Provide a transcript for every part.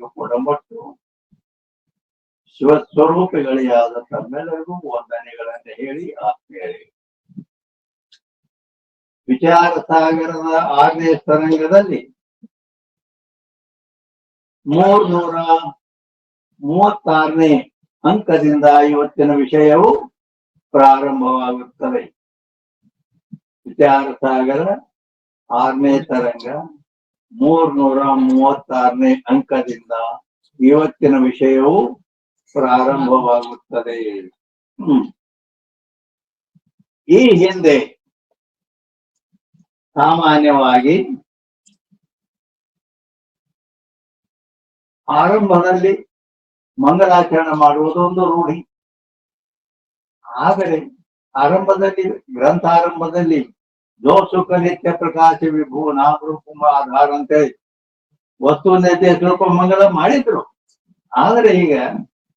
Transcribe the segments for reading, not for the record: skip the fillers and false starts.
ಎಲ್ಲರಿಗೂ ಕೊಡಂಬಟ್ಟು ಶಿವಸ್ವರೂಪಿಗಳಿಯಾದ ತಮ್ಮೆಲ್ಲರಿಗೂ ವಂದನೆಗಳನ್ನು ಹೇಳಿ ಆತ್ಮೀಯರೇ, ವಿಚಾರ ಸಾಗರದ 6ನೇ ತರಂಗದಲ್ಲಿ 336ನೇ ಅಂಕದಿಂದ ಇವತ್ತಿನ ವಿಷಯವು ಪ್ರಾರಂಭವಾಗುತ್ತದೆ. ವಿಚಾರ ಸಾಗರ 6ನೇ ತರಂಗ 336ನೇ ಅಂಕದಿಂದ ಇವತ್ತಿನ ವಿಷಯವು ಪ್ರಾರಂಭವಾಗುತ್ತದೆ. ಈ ಹಿಂದೆ ಸಾಮಾನ್ಯವಾಗಿ ಆರಂಭದಲ್ಲಿ ಮಂಗಲಾಚರಣೆ ಮಾಡುವುದು ಒಂದು ರೂಢಿ. ಆದರೆ ಆರಂಭದಲ್ಲಿ ಗ್ರಂಥಾರಂಭದಲ್ಲಿ ಜೋಸುಖ ನಿತ್ಯ ಪ್ರಕಾಶ ವಿಭೂ ನಾಮರೂಪ ಆಧಾರ ಅಂತೇಳಿ ವಸ್ತು ನಿತ್ಯ ಸ್ವಲ್ಪ ಮಂಗಲ ಮಾಡಿದ್ರು. ಆದರೆ ಈಗ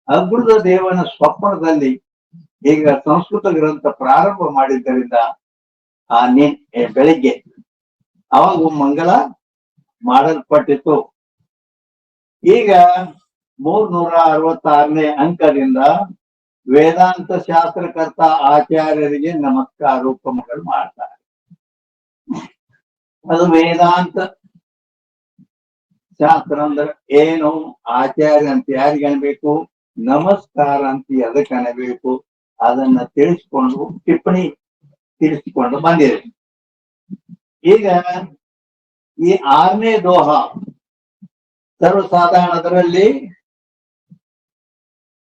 ಅಗ್ರದ ದೇವನ ಸ್ವಪ್ನದಲ್ಲಿ ಈಗ ಸಂಸ್ಕೃತ ಗ್ರಂಥ ಪ್ರಾರಂಭ ಮಾಡಿದ್ದರಿಂದ ಬೆಳಿಗ್ಗೆ ಅವಾಗ ಮಂಗಲ ಮಾಡಲ್ಪಟ್ಟಿತ್ತು. ಈಗ 366ನೇ ಅಂಕದಿಂದ ವೇದಾಂತ ಶಾಸ್ತ್ರಕರ್ತ ಆಚಾರ್ಯರಿಗೆ ನಮಸ್ಕಾರೋಪಮಗಳು ಮಾಡ್ತಾರೆ. ಅದು ವೇದಾಂತ ಶಾಸ್ತ್ರ ಅಂದ್ರೆ ಏನು, ಆಚಾರ್ಯ ಅಂತ ಯಾರಿಗೆ ಅನ್ಬೇಕು, ನಮಸ್ಕಾರ ಅಂತ ಅದಕ್ಕೆ ಅನಬೇಕು, ಅದನ್ನ ತಿಳಿಸ್ಕೊಂಡು ಟಿಪ್ಪಣಿ ತಿಳಿಸಿಕೊಂಡು ಬಂದಿದೆ. ಈಗ ಈ 6ನೇ ದೋಹ ಸರ್ವಸಾಧಾರಣದರಲ್ಲಿ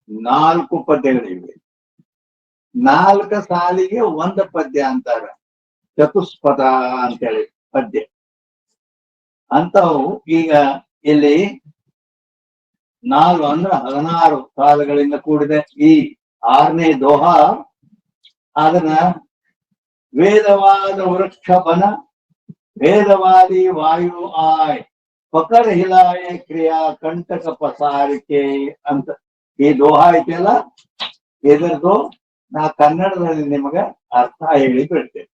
4 ಪದ್ಯಗಳಿವೆ. 4 ಸಾಲಿಗೆ 1 ಪದ್ಯ ಅಂತಾರೆ, ಚತುಷ್ಪದ ಅಂತೇಳಿ ಪದ್ಯ ಅಂತವು. ಈಗ ಇಲ್ಲಿ 4 ಅಂದ್ರೆ 16 ಸಾಲುಗಳಿಂದ ಕೂಡಿದೆ ಈ 6ನೇ ದೋಹ. ಅದನ್ನ ವೇದವಾದ ವೃಕ್ಷ ಬನ ವೇದವಾದಿ ವಾಯು ಆಯ್ ಪಕಡ ಹಿಲಾಯ ಕ್ರಿಯಾ ಕಂಟಕ ಪಸಾರಿಕೆ ಅಂತ ಈ ದೋಹ ಐತೆಲ್ಲ, ಇದರದು ನಾ ಕನ್ನಡದಲ್ಲಿ ನಿಮಗ ಅರ್ಥ ಹೇಳಿ ಬಿಡ್ತೇನೆ.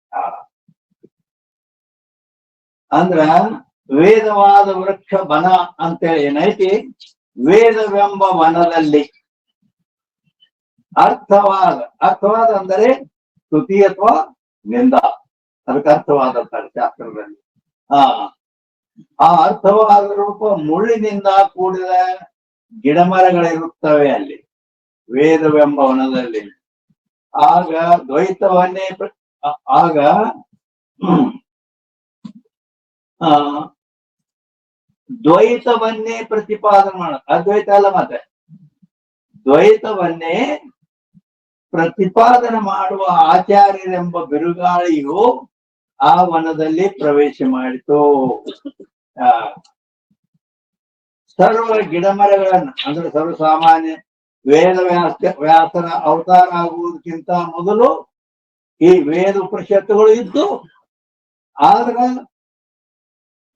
ಅಂದ್ರ ವೇದವಾದ ವೃಕ್ಷ ಬನ ಅಂತೇಳಿ ಏನೈತಿ, ವೇದವೆಂಬ ವನದಲ್ಲಿ ಅರ್ಥವಾದ ಅಂದರೆ ಸ್ತುತಿ ಅಥವಾ ನಿಂದ, ಅದಕ್ಕೆ ಅರ್ಥವಾದ ಶಾಸ್ತ್ರದಲ್ಲಿ. ಆ ಅರ್ಥವಾದ ರೂಪ ಮುಳ್ಳಿನಿಂದ ಕೂಡಿದ ಗಿಡಮರಗಳಿರುತ್ತವೆ ಅಲ್ಲಿ ವೇದವೆಂಬ ವನದಲ್ಲಿ. ಆಗ ದ್ವೈತವನ್ನೇ ದ್ವೈತವನ್ನೇ ಪ್ರತಿಪಾದನೆ ಮಾಡ, ಅದ್ವೈತ ಅಲ್ಲ, ಮತ್ತೆ ದ್ವೈತವನ್ನೇ ಪ್ರತಿಪಾದನೆ ಮಾಡುವ ಆಚಾರ್ಯರೆಂಬ ಬಿರುಗಾಳಿಯು ಆ ವನದಲ್ಲಿ ಪ್ರವೇಶ ಮಾಡಿತು. ಸರ್ವ ಗಿಡಮರಗಳನ್ನು ಅಂದ್ರೆ ಸರ್ವಸಾಮಾನ್ಯ ವೇದ ವ್ಯಾಸನ ಅವತಾರ ಆಗುವುದಕ್ಕಿಂತ ಮೊದಲು ಈ ವೇದ ಉಪನಿಷತ್ತುಗಳು ಇದ್ದು, ಆದ್ರೆ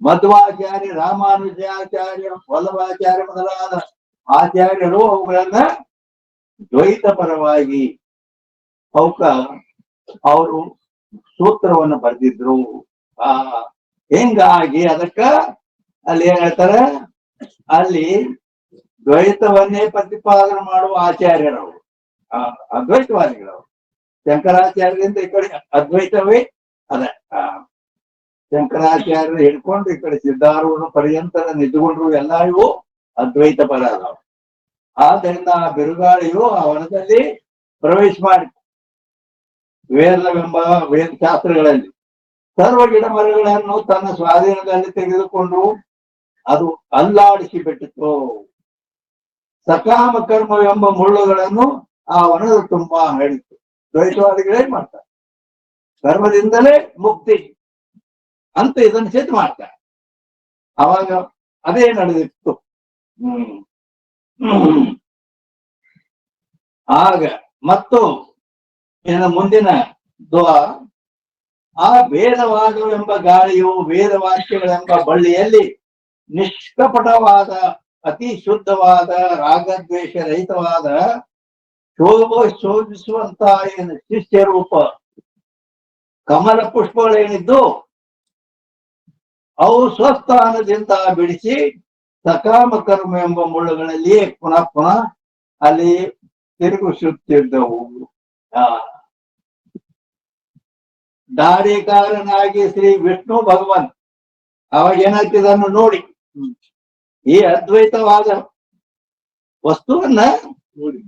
ಮಧ್ವಾಚಾರ್ಯ, ರಾಮಾನುಜಾಚಾರ್ಯ, ವಲ್ಲಭಾಚಾರ್ಯ ಮೊದಲಾದ ಆಚಾರ್ಯರು ಅವುಗಳನ್ನ ದ್ವೈತ ಪರವಾಗಿ ಅವರು ಸೂತ್ರವನ್ನು ಬರೆದಿದ್ರು. ಹಿಂಗಾಗಿ ಅದಕ್ಕ ಅಲ್ಲಿ ಏನ್ ಹೇಳ್ತಾರೆ, ಅಲ್ಲಿ ದ್ವೈತವನ್ನೇ ಪ್ರತಿಪಾದನೆ ಮಾಡುವ ಆಚಾರ್ಯರವರು ಅದ್ವೈತವಾದಿಗಳವರು. ಶಂಕರಾಚಾರ್ಯರಿಂದ ಈ ಕಡೆ ಅದ್ವೈತವೇ ಅದ. ಶಂಕರಾಚಾರ್ಯರು ಹಿಡ್ಕೊಂಡು ಈ ಕಡೆ ಸಿದ್ಧಾರೂಢ ಪರ್ಯಂತರ ನಿಂತುಕೊಂಡ್ರು ಎಲ್ಲ ಇವು ಅದ್ವೈತ ಪರ ಅದಾವ. ಆದ್ದರಿಂದ ಆ ಬಿರುಗಾಳಿಯು ಆ ವನದಲ್ಲಿ ಪ್ರವೇಶ ಮಾಡಿ ವೇದವೆಂಬ ವೇದಶಾಸ್ತ್ರಗಳಲ್ಲಿ ಸರ್ವ ಗಿಡ ಮರಗಳನ್ನು ತನ್ನ ಸ್ವಾಧೀನದಲ್ಲಿ ತೆಗೆದುಕೊಂಡು ಅದು ಅಲ್ಲಾಡಿಸಿ ಬಿಟ್ಟಿತು. ಸಕಾಮ ಕರ್ಮವೆಂಬ ಮುಳ್ಳುಗಳನ್ನು ಆ ವನದ ತುಂಬಾ ಹೇಳಿತು. ದ್ವೈತವಾದಿಗಳೇನ್ ಮಾಡ್ತಾರೆ, ಕರ್ಮದಿಂದಲೇ ಮುಕ್ತಿ ಅಂತ ಇದನ್ನು ಸಿದ್ಧ ಮಾಡ್ತಾರೆ. ಅವಾಗ ಅದೇ ನಡೆದಿತ್ತು. ಆಗ ಮತ್ತು ಇನ್ನು ಮುಂದಿನ ಆ ವೇದವಾದವೆಂಬ ಗಾಳಿಯು ವೇದವಾಕ್ಯಗಳೆಂಬ ಬಳ್ಳಿಯಲ್ಲಿ ನಿಷ್ಕಪಟವಾದ ಅತಿ ಶುದ್ಧವಾದ ರಾಗದ್ವೇಷ ರಹಿತವಾದ ಶೋಭಿಸುವಂತ ಏನು ಶಿಷ್ಯ ರೂಪ ಕಮಲ ಪುಷ್ಪಗಳೇನಿದ್ದು ಅವು ಸ್ವಸ್ಥಾನದಿಂದ ಬಿಡಿಸಿ ಸಕಾಮ ಕರ್ಮ ಎಂಬ ಮುಳ್ಳುಗಳಲ್ಲಿ ಪುನಃ ಪುನಃ ಅಲ್ಲಿ ತಿರುಗಿಸುತ್ತಿದ್ದವು. ದಾರಿಕಾರನಾಗಿ ಶ್ರೀ ವಿಷ್ಣು ಭಗವಾನ್ ಅವಾಗ ಏನಾಗ್ತಿದನ್ನು ನೋಡಿ ಈ ಅದ್ವೈತವಾದ ವಸ್ತುವನ್ನ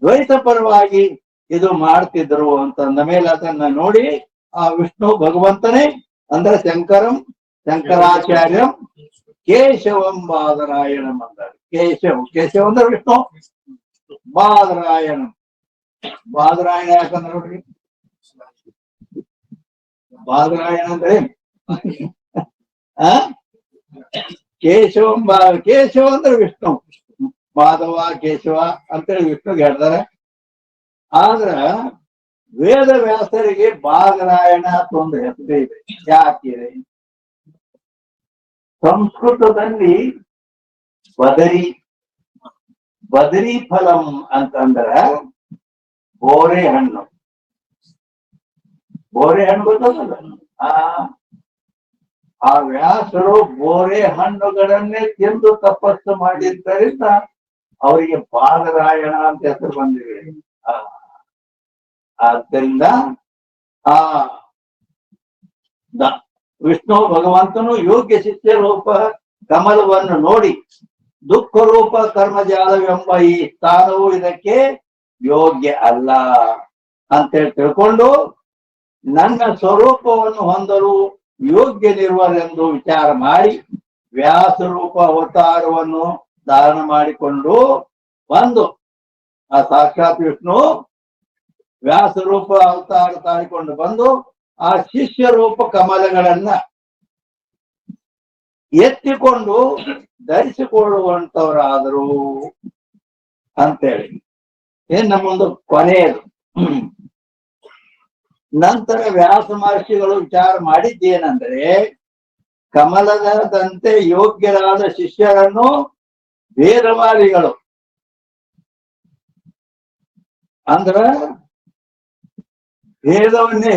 ದ್ವೈತ ಪರವಾಗಿ ಇದು ಮಾಡ್ತಿದ್ರು ಅಂತಂದ ಮೇಲೆ ಅದನ್ನ ನೋಡಿ ಆ ವಿಷ್ಣು ಭಗವಂತನೇ ಅಂದ್ರೆ ಶಂಕರಾಚಾರ್ಯಂ ಕೇಶವಂ ಬಾದರಾಯಣಂ ಅಂತಾರೆ. ಕೇಶವ ಅಂದ್ರೆ ವಿಷ್ಣು, ಬಾದರಾಯಣಂ ಬಾದರಾಯಣ ಯಾಕಂದ್ರೆ ನೋಡ್ರಿ, ಬಾದರಾಯಣ ಅಂದ್ರೆ ಕೇಶವ ಅಂದ್ರೆ ವಿಷ್ಣು, ಮಾಧವ ಕೇಶವ ಅಂತೇಳಿ ವಿಷ್ಣುಗೆ ಹೇಳ್ತಾರೆ. ಆದ್ರ ವೇದ ವ್ಯಾಸರಿಗೆ ಬಾದರಾಯಣ ಅಂತ ಒಂದು ಹೆಸರು ಇದೆ. ಯಾಕಿದೆ? ಸಂಸ್ಕೃತದಲ್ಲಿ ಬದರಿ ಫಲಂ ಅಂತಂದ್ರ ಬೋರೆ ಹಣ್ಣು ಗೊತ್ತಲ್ಲ. ಆ ವ್ಯಾಸರು ಬೋರೆ ಹಣ್ಣುಗಳನ್ನೇ ತಿಂದು ತಪಸ್ಸು ಮಾಡಿದ್ದರಿಂದ ಅವರಿಗೆ ಬಾದರಾಯಣ ಅಂತ ಹೆಸರು ಬಂದಿದೆ. ಆದ್ದರಿಂದ ಆ ವಿಷ್ಣು ಭಗವಂತನು ಯೋಗ್ಯ ಶಿಷ್ಯ ರೂಪ ಕಮಲವನ್ನು ನೋಡಿ ದುಃಖ ರೂಪ ಕರ್ಮಜಾಲವೆಂಬ ಈ ಸ್ಥಾನವು ಇದಕ್ಕೆ ಯೋಗ್ಯ ಅಲ್ಲ ಅಂತೇಳಿ ತಿಳ್ಕೊಂಡು ನನ್ನ ಸ್ವರೂಪವನ್ನು ಹೊಂದಲು ಯೋಗ್ಯನಿರುವರೆಂದು ವಿಚಾರ ಮಾಡಿ ವ್ಯಾಸರೂಪ ಅವತಾರವನ್ನು ಧಾರಣ ಮಾಡಿಕೊಂಡು ಬಂದು ಆ ಸಾಕ್ಷಾತ್ ವಿಷ್ಣು ವ್ಯಾಸರೂಪ ಅವತಾರ ತಾಳಿಕೊಂಡು ಬಂದು ಆ ಶಿಷ್ಯ ರೂಪ ಕಮಲಗಳನ್ನ ಎತ್ತಿಕೊಂಡು ಧರಿಸಿಕೊಳ್ಳುವಂತವರಾದರು ಅಂತೇಳಿ ನಮ್ಮೊಂದು ಕೊನೆಯದು. ನಂತರ ವ್ಯಾಸ ಮಹರ್ಷಿಗಳು ವಿಚಾರ ಮಾಡಿದ್ದೇನೆಂದ್ರೆ ಕಮಲದಂತೆ ಯೋಗ್ಯರಾದ ಶಿಷ್ಯರನ್ನು ವೇದವಾದಿಗಳು ಅಂದ್ರ ವೇದವನ್ನೇ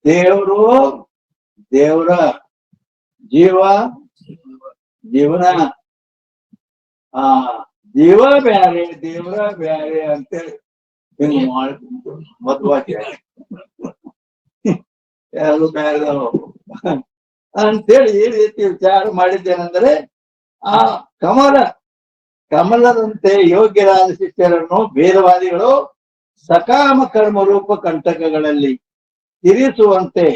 ಹೇಳೋರು, ದೇವರ ಜೀವನ ಜೀವ ಬ್ಯಾರೆ ದೇವರ ಬ್ಯಾರೆ ಅಂತೇಳಿ ಹಿಂಗ್ ಮಾಡ್ಕೊಂಡು ಮಧ್ವಾಕ್ಯ ಯಾರು ಬ್ಯಾರದವ ಅಂತೇಳಿ ಈ ರೀತಿ ವಿಚಾರ ಮಾಡಿದ್ದೇನೆಂದ್ರೆ ಆ ಕಮಲದಂತೆ ಯೋಗ್ಯರಾದ ಶಿಷ್ಯರನ್ನು ಭೇದವಾದಿಗಳು ಸಕಾಮ ಕರ್ಮ ರೂಪ ಕಂಟಕಗಳಲ್ಲಿ ತಿರಿಸುವಂತೆ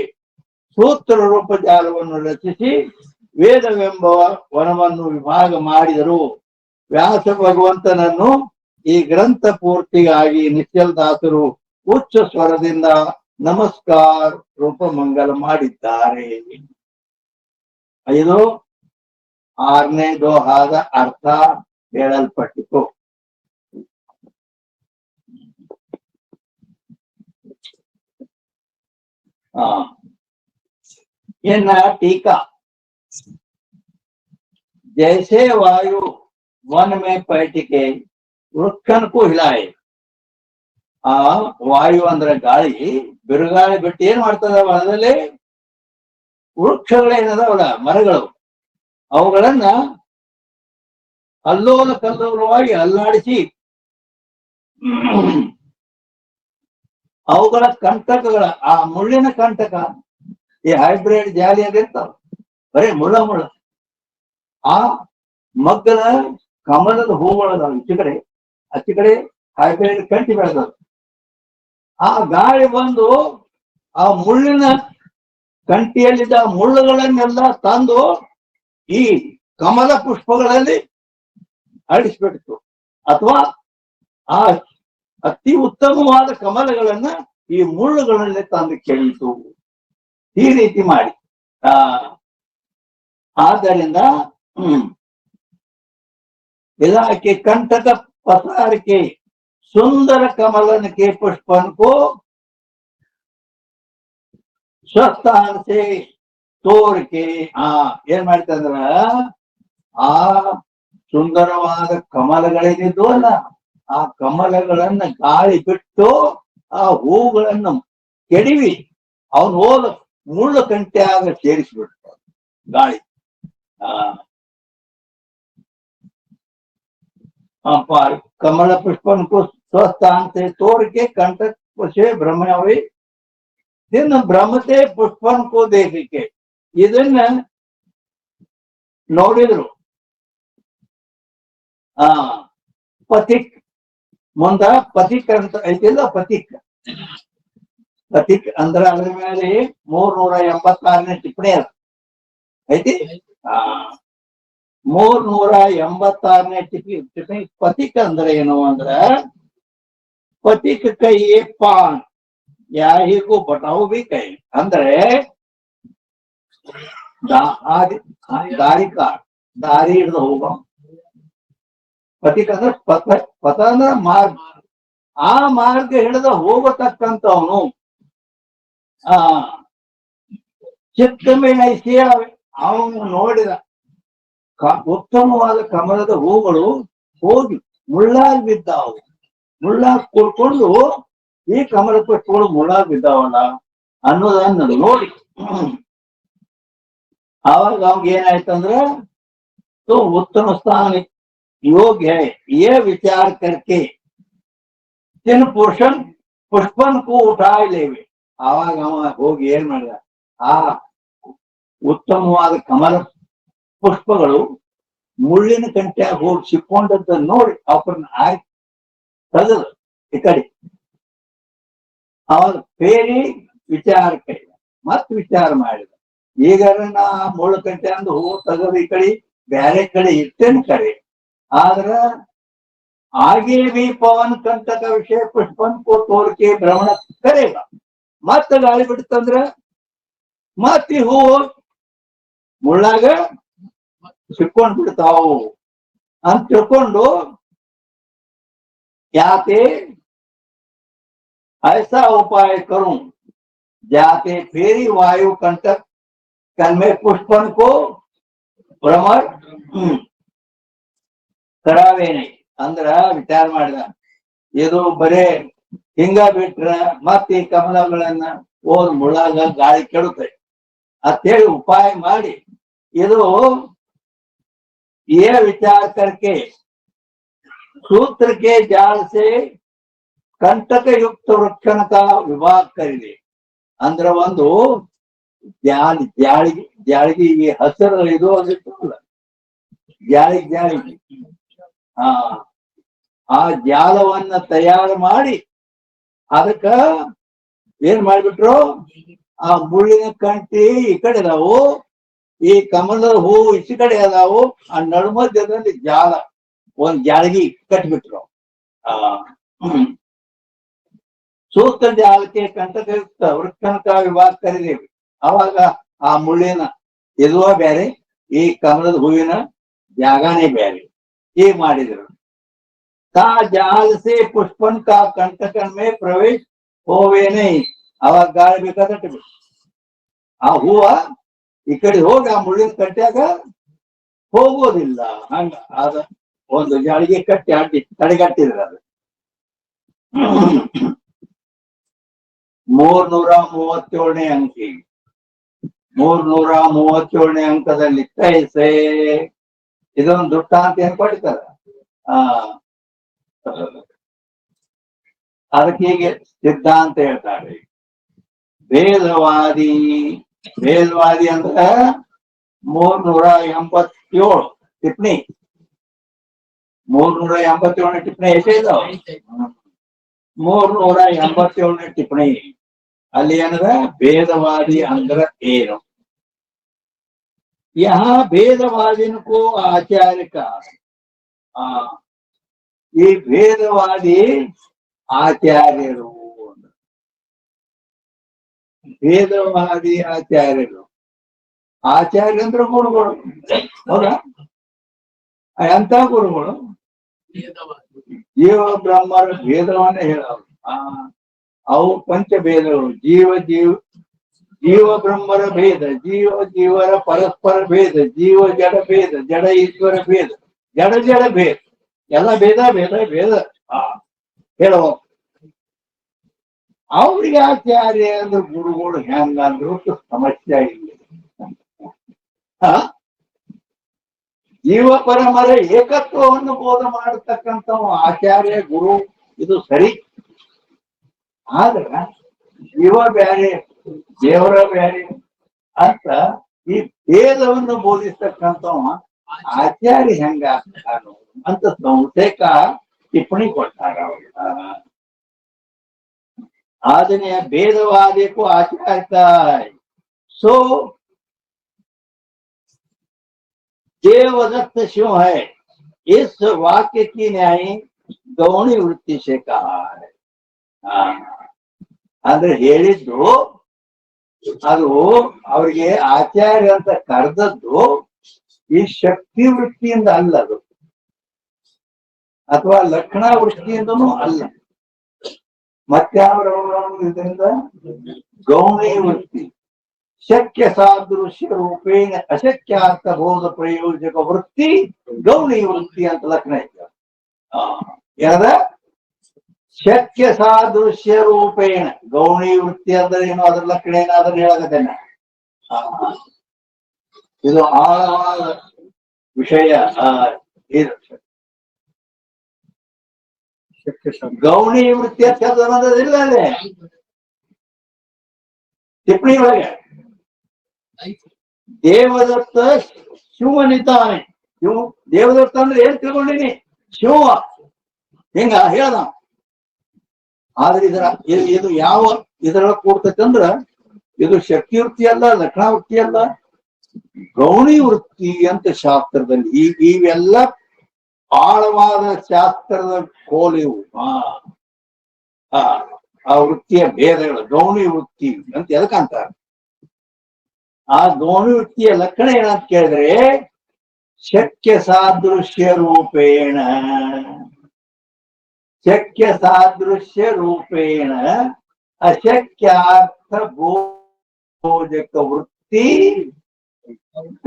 ಸೂತ್ರ ರೂಪ ಜಾಲವನ್ನು ರಚಿಸಿ ವೇದವೆಂಬ ವನವನ್ನು ವಿಭಾಗ ಮಾಡಿದರು. ವ್ಯಾಸ ಭಗವಂತನನ್ನು ಈ ಗ್ರಂಥ ಪೂರ್ತಿಗಾಗಿ ನಿಶ್ಚಲದಾಸರು ಉಚ್ಚ ಸ್ವರದಿಂದ ನಮಸ್ಕಾರ ರೂಪ ಮಂಗಲ ಮಾಡಿದ್ದಾರೆ. ಇದು 6ನೇ ದೋಹಾದ ಅರ್ಥ ಹೇಳಲ್ಪಟ್ಟಿತು. ಇನ್ನ ಟೀका जैसे वायु वन में बैठ के वृक्षन को हिलाए. ಆ ವಾಯು ಅಂದ್ರೆ ಗಾಳಿ, ಬಿರುಗಾಳಿ ಬಿಟ್ಟು ಏನ್ ಮಾಡ್ತದ ವನದಲ್ಲಿ ವೃಕ್ಷಗಳೇನದವಲ್ಲ ಮರಗಳು, ಅವುಗಳನ್ನ ಅಲ್ಲೋಲ ಕಲ್ಲೋಲವಾಗಿ ಅಲ್ಲಾಡಿಸಿ ಅವುಗಳ ಕಂಟಕಗಳ ಆ ಮುಳ್ಳಿನ ಕಂಟಕ, ಈ ಹೈಬ್ರಿಡ್ ಜಾಲಿ ಅದಿರ್ತಾವ ಬರೀ ಮುಳ್ಳ ಆ ಮಗ್ಗಲ ಕಮಲದ ಹೂಗಳದ ಅಚ್ಚಿ ಕಡೆ ಹೈಬ್ರಿಡ್ ಕಂಟಿ ಬೆಳೆದ ಆ ಗಾಳಿ ಬಂದು ಆ ಮುಳ್ಳಿನ ಕಂಟಿಯಲ್ಲಿದ್ದ ಮುಳ್ಳುಗಳನ್ನೆಲ್ಲ ತಂದು ಈ ಕಮಲ ಪುಷ್ಪಗಳಲ್ಲಿ ಅಳಿಸ್ಬಿಡ್ತು, ಅಥವಾ ಆ ಅತಿ ಉತ್ತಮವಾದ ಕಮಲಗಳನ್ನ ಈ ಮುಳ್ಳುಗಳಲ್ಲಿ ತಂದು ಕೆಳೀತು. ಈ ರೀತಿ ಮಾಡಿ ಆದ್ದರಿಂದ इलाके कंटक पसार के सुंदर कमलन के पुष्पन को ಸ್ವಸ್ಥಾನ ತೋರಿಕೆ ಏನ್ ಮಾಡ್ತಂದ್ರ ಆ ಸುಂದರವಾದ ಕಮಲಗಳೇನಿದ್ವು ಅಲ್ಲ, ಆ ಕಮಲಗಳನ್ನ ಗಾಳಿ ಬಿಟ್ಟು ಆ ಹೂಗಳನ್ನು ಕೆಡವಿ ಅವನು ಹೋದ ಮುಳ್ಳು ಕಂಟೆಯಾಗ ಸೇರಿಸಿಬಿಡ್ತಾರೆ ಗಾಳಿ. कमल पुष्पन को स्वस्थान से तोड़ के कंटक से भ्रमणवे भ्रमते पुष्पन को देखिके ಇದನ್ನ ನೋಡಿದ್ರು ಪಥಿಕ್ ಮುಂದ ಪಥಿಕ್ ಅಂತ ಐತಿಲ್ಲ ಪಥಿಕ್ ಅಂದ್ರ ಅದ್ರ ಮೇಲೆ 386ನೇ ಟಿಪ್ಪಣಿ ಅದ ಐತಿ 386ನೇ ಟಿಪ್ಪಣಿ ಪಥಿಕ್ ಅಂದ್ರೆ ಏನು ಅಂದ್ರ ಪಥಿಕ್ ಕೈಯೇ ಪಾನ್ ಯಾಹಿಗೂ ಬಟಾವು ಬಿ ಕೈ ಅಂದ್ರೆ ದಾರಿ ಹಿಡಿದು ಹೋಗ ಪಥಿಕ್ ಅಂದ್ರೆ ಪಥ ಅಂದ್ರೆ ಮಾರ್ಗ ಆ ಮಾರ್ಗ ಹಿಡಿದು ಹೋಗತಕ್ಕಂಥವನು ಚಿತ್ತ ಮೇಳೈಸಿ ಅವನು ನೋಡಿದ ಉತ್ತಮವಾದ ಕಮಲದ ಹೂಗಳು ಹೋಗಿ ಮುಳ್ಳಾಗಿ ಬಿದ್ದಾವು ಮುಳ್ಳಾಗಿ ಕುಡ್ಕೊಂಡು ಈ ಕಮಲ ಪುಷ್ಪಗಳು ಮುಳ್ಳಾಗಿ ಬಿದ್ದಾವಲ್ಲ ಅನ್ನೋದನ್ನ ನೋಡಿ आवाज गाँव ಏನಾಯ್ತಂದ್ರೆ तो उत्तम स्थान योग्य है ये विचार करके जिन पुष्पन को उठा लेवे आवाज ಹೋಗಿ ಏನ್ ಮಾಡಿದ ಆ ಉತ್ತಮವಾದ ಕಮಲ ಪುಷ್ಪಗಳು ಮುಳ್ಳಿನ ಕಂಟ್ಯಾಗ ಹೋಗಿ ಸಿಕ್ಕೊಂಡಂತ ನೋಡಿ ಅವ್ರನ್ನ ಆಯ್ತು ತಗದು ಈ ಕಡೆ ಅವಾಗ ಬೇರೆ ವಿಚಾರ ಕೈ ಮತ್ ವಿಚಾರ ಮಾಡಿದ ಈಗ ನಾ ಮುಳ್ಳು ಕಂಟೆ ಅಂದು ಹೂ ತಗದು ಈ ಕಡೆ ಬ್ಯಾರೆ ಕಡೆ ಇಟ್ಟೇನ್ ಕಡೆ ಆದ್ರ आगे भी पवन कंटक विषय पुष्पन को तोड़ के भ्रमण करेगा मत ಗಾಳಿ ಬಿಡ್ತಂದ್ರ ಮತ್ತಿ ಹೂ ಮುಳ್ಳಾಗ ಸಿಕ್ಕೊಂಡ್ ಬಿಡ್ತಾವು ಅಂತ ತಿಳ್ಕೊಂಡು ಯಾಕೆ ऐसा उपाय करूं जाते फेरी वायु कंटक कल में पुष्पन को भ्रमण करावे नहीं अंದ್ರ ವಿಚಾರ ಮಾಡಿದ ಇದು ಬರೇ ಹಿಂಗ ಬಿಟ್ರ ಮತ್ತೆ ಈ ಕಮಲಗಳನ್ನ ಓದ್ ಮುಳ್ಳಾಗ ಗಾಳಿ ಕೆಡುತ್ತೆ ಅಂತೇಳಿ ಉಪಾಯ ಮಾಡಿ ಇದು ये विचार करके सूत्र के जाल से कंटक युक्त वृक्षण का विभाग करिದೆ ಅಂದ್ರ ಒಂದು ಜಾಳಿಗೆ ಹಸಿರು ಇದು ಆಗಿರ್ತಲ್ಲ ಜಾಳಿಗೆ ಆ ಜಾಲವನ್ನ ತಯಾರು ಮಾಡಿ ಅದಕ್ಕ ಏನ್ ಮಾಡ್ಬಿಟ್ರು ಆ ಮುಳ್ಳಿನ ಕಂಟಿ ಈ ಕಡೆ ಅದಾವು ಈ ಕಮಲದ ಹೂ ಈಚೆ ಕಡೆ ಅದಾವು ಆ ನಡುಮಧ್ಯದಲ್ಲಿ ಜಾಲ ಒಂದ್ ಜಾಳಿಗೆ ಕಟ್ಬಿಟ್ರು ಸೂತ್ರ ಜಾಲಕ್ಕೆ ಕಂಟಕಯುಕ್ತ ವೃಕ್ಷಣಕ ವಿಭಾಗ ಕರಿದೇವಿ ಅವಾಗ ಆ ಮುಳ್ಳಿನ ಎದುವ ಬೇರೆ ಈ ಕಮಲದ ಹೂವಿನ ಜಾಗಾನೇ ಬೇರೆ ಹೀಗೆ ಮಾಡಿದ್ರು ತಾ ಜಾಲ ಸೇ ಪುಷ್ಪನ್ ಕಾ ಕಂಟಕನ್ ಮೇ ಪ್ರವೇಶ ಹೋವೇನೆ ಅವಾಗ ಗಾಳಿ ಬೇಕಾದಟ್ಟು ಆ ಹೂವ ಈ ಕಡೆ ಹೋಗಿ ಆ ಮುಳ್ಳಿನ ಕಟ್ಟ್ಯಾಗ ಹೋಗೋದಿಲ್ಲ ಹಂಗ ಅದ ಒಂದು ಜಾಳಿಗೆ ಕಟ್ಟಿ ಅಡ್ಡಿ ತಡೆಗಟ್ಟಿದ್ರ ಅದು 337ನೇ ಅಂಕಿ 337ನೇ ಅಂಕದಲ್ಲಿ ಕೈಸೆ ಇದೊಂದು ದುಡ್ಡ ಅಂತ ಏನ್ ಕೊಡ್ತಾರ ಅದಕ್ಕೆ ಹೀಗೆ ಸಿದ್ಧಾಂತ ಹೇಳ್ತಾರೆ ಭೇದವಾದಿ ಅಂದ್ರೆ 387 ಟಿಪ್ಪಣಿ 387ನೇ ಟಿಪ್ಪಣಿ ಎಷ್ಟೇ ಇದಾವ 387ನೇ ಟಿಪ್ಪಣಿ ಅಲ್ಲಿ ಏನದ ಭೇದವಾದಿ ಅಂದ್ರ ಏನು यहाँ भेदवादिन को आचार्य का ಈ ಭೇದವಾದಿ ಆಚಾರ್ಯರು ಭೇದವಾದಿ ಆಚಾರ್ಯರು ಆಚಾರ್ಯ ಅಂದ್ರೆ ಗುರುಗಳು ಹೌದಾ ಎಂತ ಗುರುಗಳು ಜೀವ ಬ್ರಹ್ಮರ ಭೇದವನ್ನ ಹೇಳೋರು ಅವು ಪಂಚಭೇದಗಳು ಜೀವ ಬ್ರಹ್ಮರ ಭೇದ ಜೀವರ ಪರಸ್ಪರ ಭೇದ ಜೀವ ಜಡ ಭೇದ ಜಡ ಈಶ್ವರ ಭೇದ ಜಡ ಭೇದ ಎಲ್ಲ ಭೇದ ಹೇಳುವ ಅವ್ರಿಗೆ ಆಚಾರ್ಯ ಅಂದ್ರೆ ಗುರುಗಳು ಹೆಂಗಂದ್ರು ಸಮಸ್ಯೆ ಇಲ್ಲ ಜೀವ ಪರಮರ ಏಕತ್ವವನ್ನು ಬೋಧ ಮಾಡತಕ್ಕಂಥ ಆಚಾರ್ಯ ಗುರು ಇದು ಸರಿ. ಆದ್ರ ಜೀವ ಬ್ಯಾರೆ ದೇವರ ಬ್ಯಾರೆ ಅಂತ ಈ ಭೇದವನ್ನು ಬೋಧಿಸ್ತಕ್ಕಂಥವ ಆಚಾರ್ಯ ಹೆಂಗ ಅಂತ ಬಹುತೇಕ ಟಿಪ್ಪಣಿ ಕೊಟ್ಟಾರ ಅವ್ರು. आदरणीय भेदवादी को आचारता है। सो देवदत्त शिव है, इस वाक्य की न्याय गौणी वृत्ति से कहा है. ಅಂದ್ರೆ ಹೇಳಿದ್ದು ಅದು ಅವ್ರಿಗೆ ಆಚಾರ್ಯ ಅಂತ ಕರೆದದ್ದು ಈ ಶಕ್ತಿ ವೃತ್ತಿಯಿಂದ ಅಲ್ಲ, ಅದು ಅಥವಾ ಲಕ್ಷಣ ವೃತ್ತಿಯಿಂದನೂ ಅಲ್ಲ. ಇದರಿಂದ ಗೌಣಿ ವೃತ್ತಿ ಶಕ್ಯ ಸಾದೃಶ್ಯ ರೂಪೇಣ ಅಶಕ್ಯಾರ್ಥ ಬೋಧ ಪ್ರಯೋಜಕ ವೃತ್ತಿ ಗೌಣಿ ವೃತ್ತಿ ಅಂತ ಲಕ್ಷಣ ಇದ್ದಾರೆ. ಯಾರದ ಶಕ್ಯ ಸಾದೃಶ್ಯ ರೂಪೇಣ ಗೌಣಿ ವೃತ್ತಿ ಅಂದ್ರೆ ಏನು, ಅದ್ರ ಲಕ್ಷಣ ಏನಾದ್ರೂ ಹೇಳಕತ್ತೇನೆ. ಇದು ಆಳವಾದ ವಿಷಯ. ಇದು ಗೌಣಿ ವೃತ್ತಿ ಅನ್ನೋದಿಲ್ಲ ಅಲ್ಲೇ ಟಿಪ್ಪಣಿ ಒಳಗೆ. ದೇವದತ್ತ ಶಿವನಿತಾನೆ. ದೇವದತ್ತ ಅಂದ್ರೆ ಏನ್ ತಿಳ್ಕೊಂಡಿನಿ, ಶಿವ ಹಿಂಗ ಹೇಳ್ದ. ಆದ್ರೆ ಇದು ಯಾವ ಇದರೊಳಗೆ ಕೂಡ್ತೈತಂದ್ರ ಇದು ಶಕ್ತಿ ವೃತ್ತಿ ಅಲ್ಲ, ಲಕ್ಷಣ ವೃತ್ತಿ ಅಲ್ಲ, ಗೌಣಿ ವೃತ್ತಿ ಅಂತ ಶಾಸ್ತ್ರದಲ್ಲಿ ಇವೆಲ್ಲ ಆಳವಾದ ಶಾಸ್ತ್ರದ ಕೋಲಿವು. ಆ ವೃತ್ತಿಯ ಭೇದಗಳು ಗೌಣಿ ವೃತ್ತಿ ಅಂತ ಎದಕ್ಕಂತಾರೆ. ಆ ಗೌಣಿ ವೃತ್ತಿಯ ಲಕ್ಷಣ ಏನಂತ ಕೇಳಿದ್ರೆ ಶಕ್ಯ ಸಾದೃಶ್ಯ ರೂಪೇಣ, ಶಕ್ಯ ಸಾದೃಶ್ಯ ರೂಪೇಣ ಅಶಕ್ಯಾರ್ಥ ಬೋಧಕ ವೃತ್ತಿ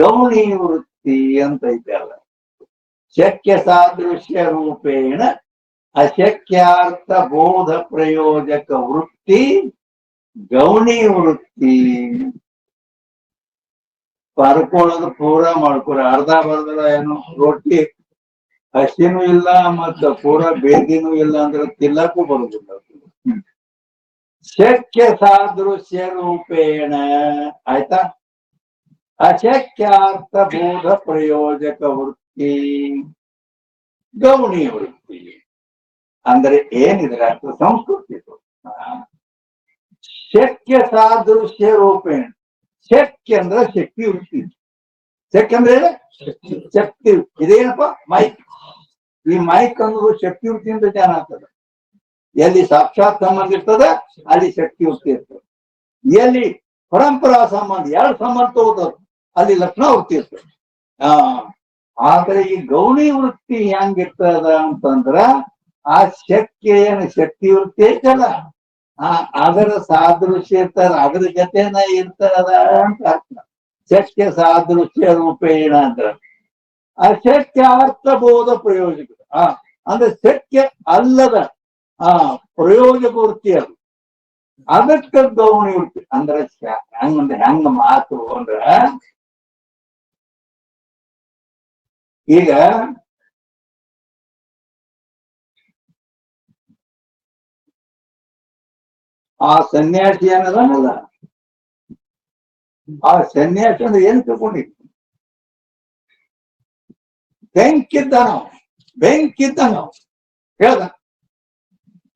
ಗೌಣಿ ವೃತ್ತಿ ಅಂತ ಇದ್ದಲ್ಲ. ಶಕ್ಯ ಸಾದೃಶ್ಯ ರೂಪೇಣ ಅಶಕ್ಯಾರ್ಥ ಬೋಧ ಪ್ರಯೋಜಕ ವೃತ್ತಿ ಗೌಣಿ ವೃತ್ತಿ. ಬರ್ಕೊಳ್ಳೋದು ಪೂರಾ ಮಾಡ್ಕೊರ, ಅರ್ಧ ಬರ್ದ ಏನು ರೊಟ್ಟಿ ಹಸಿನೂ ಇಲ್ಲ ಮತ್ತ ಪೂರಾ ಬೇದಿನೂ ಇಲ್ಲ ಅಂದ್ರೆ ತಿನ್ನಕ್ಕೂ ಬರುದಿಲ್ಲ. ಶಕ್ಯ ಸಾದೃಶ್ಯ ರೂಪೇಣ ಆಯ್ತಾ, ಅಶಕ್ಯಾರ್ಥ ಬೋಧ ಪ್ರಯೋಜಕ ವೃತ್ತಿ ಗೌಣಿ ವೃತ್ತಿ ಅಂದ್ರೆ ಏನಿದ್ರೆ ಅರ್ಥ ಸಂಸ್ಕೃತಿ. ಶಕ್ಯ ಸಾದೃಶ್ಯ ರೂಪೇಣ, ಶಕ್ಯ ಅಂದ್ರೆ ಶಕ್ತಿ ವೃತ್ತಿ. ಶಕ್ಯ ಅಂದ್ರೆ ಶಕ್ತಿ. ಇದೇನಪ್ಪ ಮೈಕ್. ಈ ಮೈಕ್ ಅನ್ನೋದು ಶಕ್ತಿ ವೃತ್ತಿಯಿಂದ ಜ್ಞಾನ ಆಗ್ತದೆ. ಎಲ್ಲಿ ಸಾಕ್ಷಾತ್ ಸಂಬಂಧ ಇರ್ತದೆ ಅಲ್ಲಿ ಶಕ್ತಿ ವೃತ್ತಿ ಇರ್ತದೆ. ಎಲ್ಲಿ ಪರಂಪರಾ ಸಂಬಂಧ ಎರಡು ಸಂಬಂಧ ತಗೋತದ ಅಲ್ಲಿ ಲಕ್ಷಣ ವೃತ್ತಿ ಇರ್ತದೆ. ಆದ್ರೆ ಈ ಗೌಣಿ ವೃತ್ತಿ ಹೆಂಗಿರ್ತದ ಅಂತಂದ್ರ ಆ ಶಕ್ಯ ಏನು ಶಕ್ತಿ ವೃತ್ತಿ ಐತಲ್ಲ ಅದರ ಸಾದೃಶ್ಯ ಇರ್ತದ, ಅದ್ರ ಜೊತೆನ ಇರ್ತದ ಅಂತ ಅರ್ಥ. ಶಕ್ಯ ಸಾದೃಶ್ಯ ರೂಪೇಣ ಅಂದ್ರ ಅಶಕ್ಯ ಅರ್ಥ ಬೋಧ ಪ್ರಯೋಜಕ. ಅಂದ್ರೆ ಶಕ್ಯ ಅಲ್ಲದ ಪ್ರಯೋಜಕ ವೃತ್ತಿ ಅದು. ಅದಕ್ಕೆ ಗೌಣಿ ವೃತ್ತಿ ಅಂದ್ರೆ ಹೆಂಗ ಮಾತು ಅಂದ್ರ ಈಗ ಆ ಸನ್ಯಾಸಿ ಅನ್ನೋದಲ್ಲ, ಆ ಸನ್ಯಾಸಿ ಅಂದ್ರೆ ಏನ್ ತಿಳ್ಕೊಂಡಿದ್ವಿ, ಬೆಂಕಿದ್ದ ನಾವು ಹೇಳ್ದ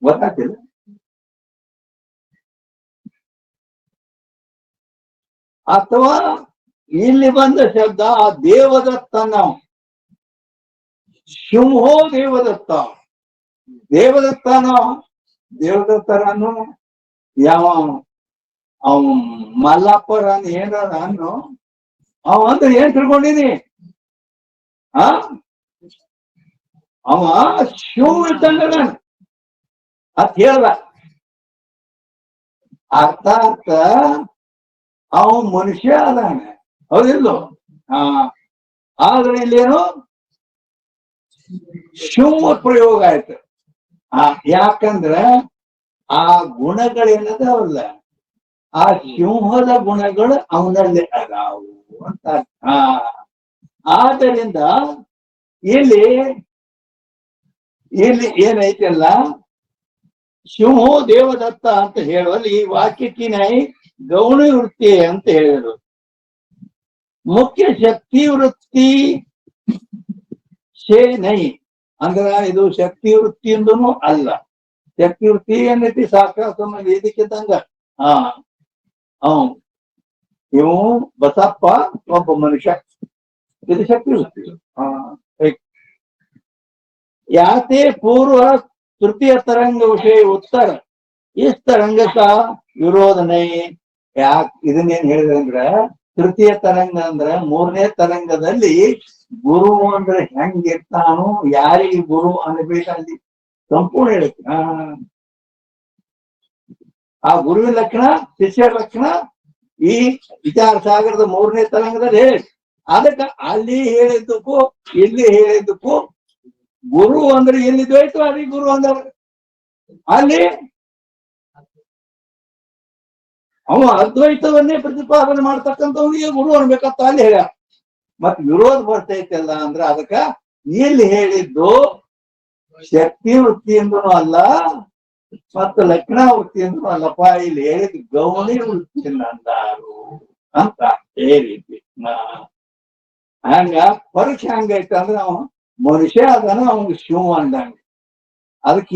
ಗೊತ್ತಾಗ್ತಿಲ್ಲ. ಅಥವಾ ಇಲ್ಲಿ ಬಂದ ಶಬ್ದ ಆ ದೇವದತ್ತ ನಾವು ಸಿಂಹೋ ದೇವದತ್ತ. ದೇವದತ್ತರನ್ನು ಯಾವ ಅವ ಮಲ್ಲಾಪುರ ಏನಾರ ಅನ್ನು ಅವ ಅಂದ್ರೆ ಏನ್ ತಿಳ್ಕೊಂಡಿನಿ, ಅವ ಶಿವ ಇದ್ದಂಗ ಅಂತ ಹೇಳ್ದ. ಅರ್ಥಾತ್ ಅವ ಮನುಷ್ಯ ಅದಾನೆ, ಹೌದಿಲ್ಲೋ? ಆದ್ರೆ ಇಲ್ಲೇನು ಶಿವ ಪ್ರಯೋಗ ಆಯ್ತು. ಯಾಕಂದ್ರ ಆ ಗುಣಗಳೇನದಾವಲ್ಲ ಆ ಸಿಂಹದ ಗುಣಗಳು ಅವನಲ್ಲಿ ಅದಾವು ಅಂತ. ಆದ್ದರಿಂದ ಇಲ್ಲಿ ಇಲ್ಲಿ ಏನೈತಲ್ಲ, ಶಿವೋ ದೇವದತ್ತ ಅಂತ ಹೇಳುವಲ್ಲಿ ಈ ವಾಕ್ಯಕ್ಕೆ ಗೌಣ ವೃತ್ತಿ ಅಂತ ಹೇಳಿದರು. ಮುಖ್ಯ ಶಕ್ತಿ ವೃತ್ತಿ ಶೇ ನೈ ಅಂದ್ರ ಇದು ಶಕ್ತಿ ವೃತ್ತಿಯಿಂದನೂ ಅಲ್ಲ. ಶಕ್ತಿ ವೃತ್ತಿ ಏನೈತಿ ಸಾಕ್ಷಾತ್ ಇದಕ್ಕಿದ್ದಂಗ ಇವು ಬಸಪ್ಪ ಒಬ್ಬ ಮನುಷ್ಯ, ಇದು ಶಕ್ತಿ ವೃತ್ತಿ. ಯಾತೆ ಪೂರ್ವ तृतीय तरंग विषय उत्तर इस तरंग का विरोध नहीं. ಯಾಕೆ ಇದನ್ನೇನ್ ಹೇಳಿದ್ರೆ ಅಂದ್ರೆ, ತೃತೀಯ ತರಂಗ ಅಂದ್ರೆ ಮೂರನೇ ತರಂಗದಲ್ಲಿ ಗುರು ಅಂದ್ರೆ ಹೆಂಗಿರ್ತಾನು, ಯಾರಿಗೆ ಗುರು ಅನ್ಬೇಕಲ್ಲಿ ಸಂಪೂರ್ಣ ಹೇಳುತ್ತೆ. ಆ ಗುರುವಿನ ಲಕ್ಷಣ, ಶಿಷ್ಯರ ಲಕ್ಷಣ ಈ ವಿಚಾರ ಸಾಗರದ ಮೂರನೇ ತರಂಗದಲ್ಲಿ ಹೇಳಿ. ಅದಕ್ಕೆ ಅಲ್ಲಿ ಹೇಳಿದ್ದಕ್ಕೂ ಇಲ್ಲಿ ಹೇಳಿದ್ದಕ್ಕೂ ಗುರು ಅಂದ್ರೆ ಎಲ್ಲಿ ದ್ವೈತ ಅಲ್ಲಿ ಗುರು ಅಂದ್ರೆ ಅಲ್ಲಿ ಅವ ಅದ್ವೈತವನ್ನೇ ಪ್ರತಿಪಾದನೆ ಮಾಡ್ತಕ್ಕಂಥವ್ರಿಗೆ ಗುರು ಅನ್ಬೇಕಂತ ಅಲ್ಲಿ ಹೇಳ. ಮತ್ ವಿರೋಧ ಬರ್ತೈತಲ್ಲ ಅಂದ್ರೆ ಅದಕ್ಕ ಇಲ್ಲಿ ಹೇಳಿದ್ದು ಶಕ್ತಿ ವೃತ್ತಿಯಿಂದನೂ ಅಲ್ಲ ಮತ್ತು ಲಕ್ಷಣ ವೃತ್ತಿಯಿಂದನೂ ಅಲ್ಲಪ್ಪ, ಇಲ್ಲಿ ಹೇಳಿದ್ ಗೌಣಿ ವೃತ್ತಿಯಿಂದ ಅಂದಾರು ಅಂತ ಹೇಳಿದ್ವಿ. ಹಂಗ ಪರೀಕ್ಷೆ ಹಂಗೈತೆ ಅಂದ್ರೆ ಅವ ಮನುಷ್ಯ ಅದನ್ನ ಅವಂಗ ಶಿವ ಅಂದಂಗ. ಅದಕ್ಕೆ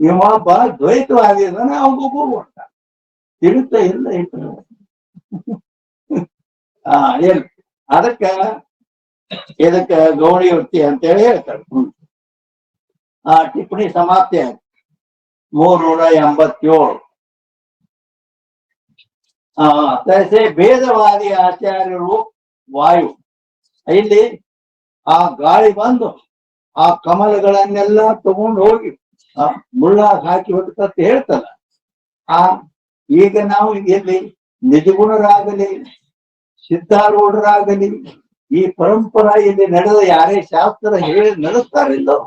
ಇವ ದ್ವೈತವಾದಿ ಅದನ್ನ ಅವಂಗ ಗುರು ಅಂತ ತಿರುತ್ತ ಇಲ್ಲ ಏನ್ ಅದಕ್ಕ ಇದಕ್ಕ ಗೌಣಿ ವೃತ್ತಿ ಅಂತೇಳಿ ಹೇಳ್ತಾರೆ. ಆ ಟಿಪ್ಪಣಿ ಸಮಾಪ್ತಿ ಆಯ್ತು 387. ತೈಸೆ ಭೇದವಾದಿ ಆಚಾರ್ಯರು ವಾಯು. ಇಲ್ಲಿ ಆ ಗಾಳಿ ಬಂದು ಆ ಕಮಲಗಳನ್ನೆಲ್ಲ ತಗೊಂಡು ಹೋಗಿ ಮುಳ್ಳ ಹಾಕಿ ಹೊತ್ತಂತ ಹೇಳ್ತಲ್ಲ. ಈಗ ನಾವು ಎಲ್ಲಿ ನಿಜಗುಣರಾಗಲಿ ಸಿದ್ಧಾರೂಢರಾಗಲಿ ಈ ಪರಂಪರಾ ಇಲ್ಲಿ ನಡೆದ ಯಾರೇ ಶಾಸ್ತ್ರ ಹೇಳಿ ನಡೆಸ್ತಾರಿಲ್ಲೋ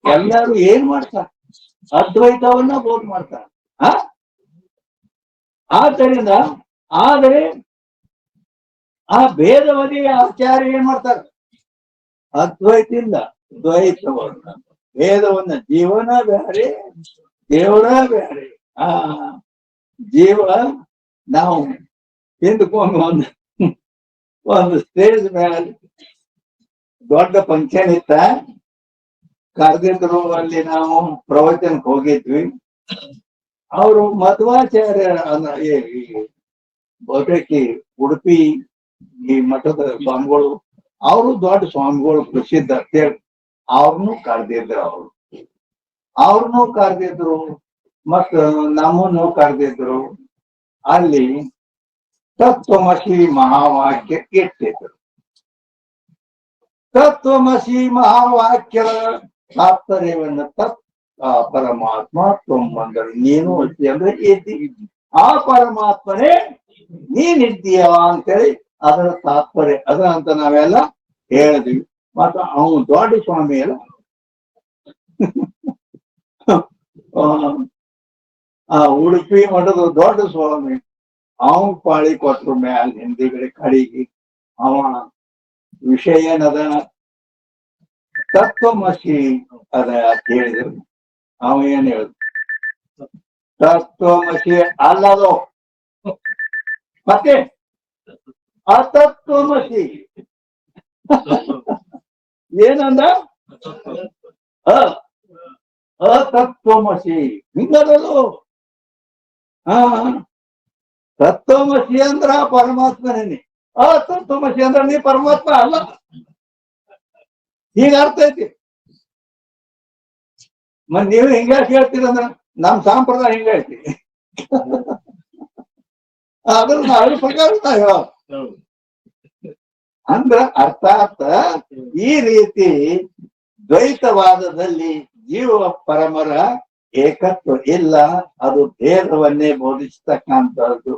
ಎಲ್ಲರೂ ಏನ್ ಮಾಡ್ತಾರೆ, ಅದ್ವೈತವನ್ನ ಬೋಧ ಮಾಡ್ತಾರೆ. ಆದ್ದರಿಂದ ಆದರೆ ಆ ಭೇದವಾದಿ ಆಚಾರ್ಯ ಏನ್ ಮಾಡ್ತಾರೆ, ಅದ್ವೈತ ಇಲ್ಲ ದ್ವೈತವನ್ನ, ಭೇದವನ್ನ, ಜೀವನ ಬೇರೆ ದೇವರ ಬೇರೆ. ಜೀವ ನಾವು ಹಿಂದ್ಕೊಂಡು ಒಂದು ಸ್ಟೇಜ್ ಮೇಲೆ ದೊಡ್ಡ ಫಂಕ್ಷನ್ ಇತ್ತ, ಕರೆದಿದ್ರು. ಅಲ್ಲಿ ನಾವು ಪ್ರವಚನಕ್ಕೆ ಹೋಗಿದ್ವಿ. ಅವರು ಮಧ್ವಾಚಾರ್ಯ ಬಹುತೇಕ ಉಡುಪಿ ಈ ಮಠದ ಸ್ವಾಮಿಗಳು, ಅವರು ದೊಡ್ಡ ಸ್ವಾಮಿಗಳು ಪ್ರಸಿದ್ಧ ಅಂತೇಳಿ ಅವ್ರನ್ನೂ ಕರೆದಿದ್ರು ಮತ್ತ ನಮ್ಮನ್ನು ಕರೆದಿದ್ರು. ಅಲ್ಲಿ ತತ್ವಮಸಿ ಮಹಾವಾಕ್ಯ ಇಟ್ಟಿದ್ರು. ತತ್ವಮಸಿ ಮಹಾವಾಕ್ಯದ ತಾತ್ಪರ್ಯವನ್ನ ಪರಮಾತ್ಮ ತೊಂಬಂದರು. ನೀನು ಅಂದ್ರೆ ಇದ್ದಿ, ಆ ಪರಮಾತ್ಮನೇ ನೀನಿದ್ದೀಯ ಅಂತೇಳಿ ಅದರ ತಾತ್ಪರ್ಯ ಅದ ಅಂತ ನಾವೆಲ್ಲ ಹೇಳಿದ್ವಿ. ಮತ್ತ ಅವನು ದೊಡ್ಡ ಸ್ವಾಮಿ ಅಲ್ಲ, ಉಡುಪಿ ಮಠದ ದೊಡ್ಡ ಸ್ವಾಮಿ. ಅವನ್ ಪಾಳಿ ಕೊಟ್ರು ಮ್ಯಾಲ ಹಿಂದಿಗಡೆ ಕಡೆಗೆ. ಅವ ವಿಷಯ ಏನದ, ತತ್ವಮಸಿ ಅದ ಅಂತ ಹೇಳಿದ್ರು. ಅವ ಏನ್ ಹೇಳುದು, ತತ್ವಮಸಿ ಅಲ್ಲದು, ಮತ್ತೆ ಅತತ್ವಮಸಿ ಏನಂದ, ಅತತ್ವಮಸಿ ಹಿಂಗದದು. ತತ್ವಮಸಿ ಅಂದ್ರ ಪರಮಾತ್ಮನೇ, ಅತತ್ವಮಸಿ ಅಂದ್ರ ನೀ ಪರಮಾತ್ಮ ಅಲ್ಲ. ಈಗ ಅರ್ಥ ಐತಿ. ಮತ್ ನೀವು ಹಿಂಗ ಹೇಳ್ತೀರಂದ್ರ ನಮ್ ಸಂಪ್ರದಾಯ ಹಿಂಗ ಐತಿ. ಅದ್ರ ಪ್ರಕಾರ ಹೇಳ ಅಂದ್ರ ಅರ್ಥಾತ್ ಈ ರೀತಿ ದ್ವೈತವಾದದಲ್ಲಿ ಜೀವ ಪರಮರ ಏಕತ್ವ ಇಲ್ಲ, ಅದು ಭೇದವನ್ನೇ ಬೋಧಿಸ್ತಕ್ಕಂಥದ್ದು.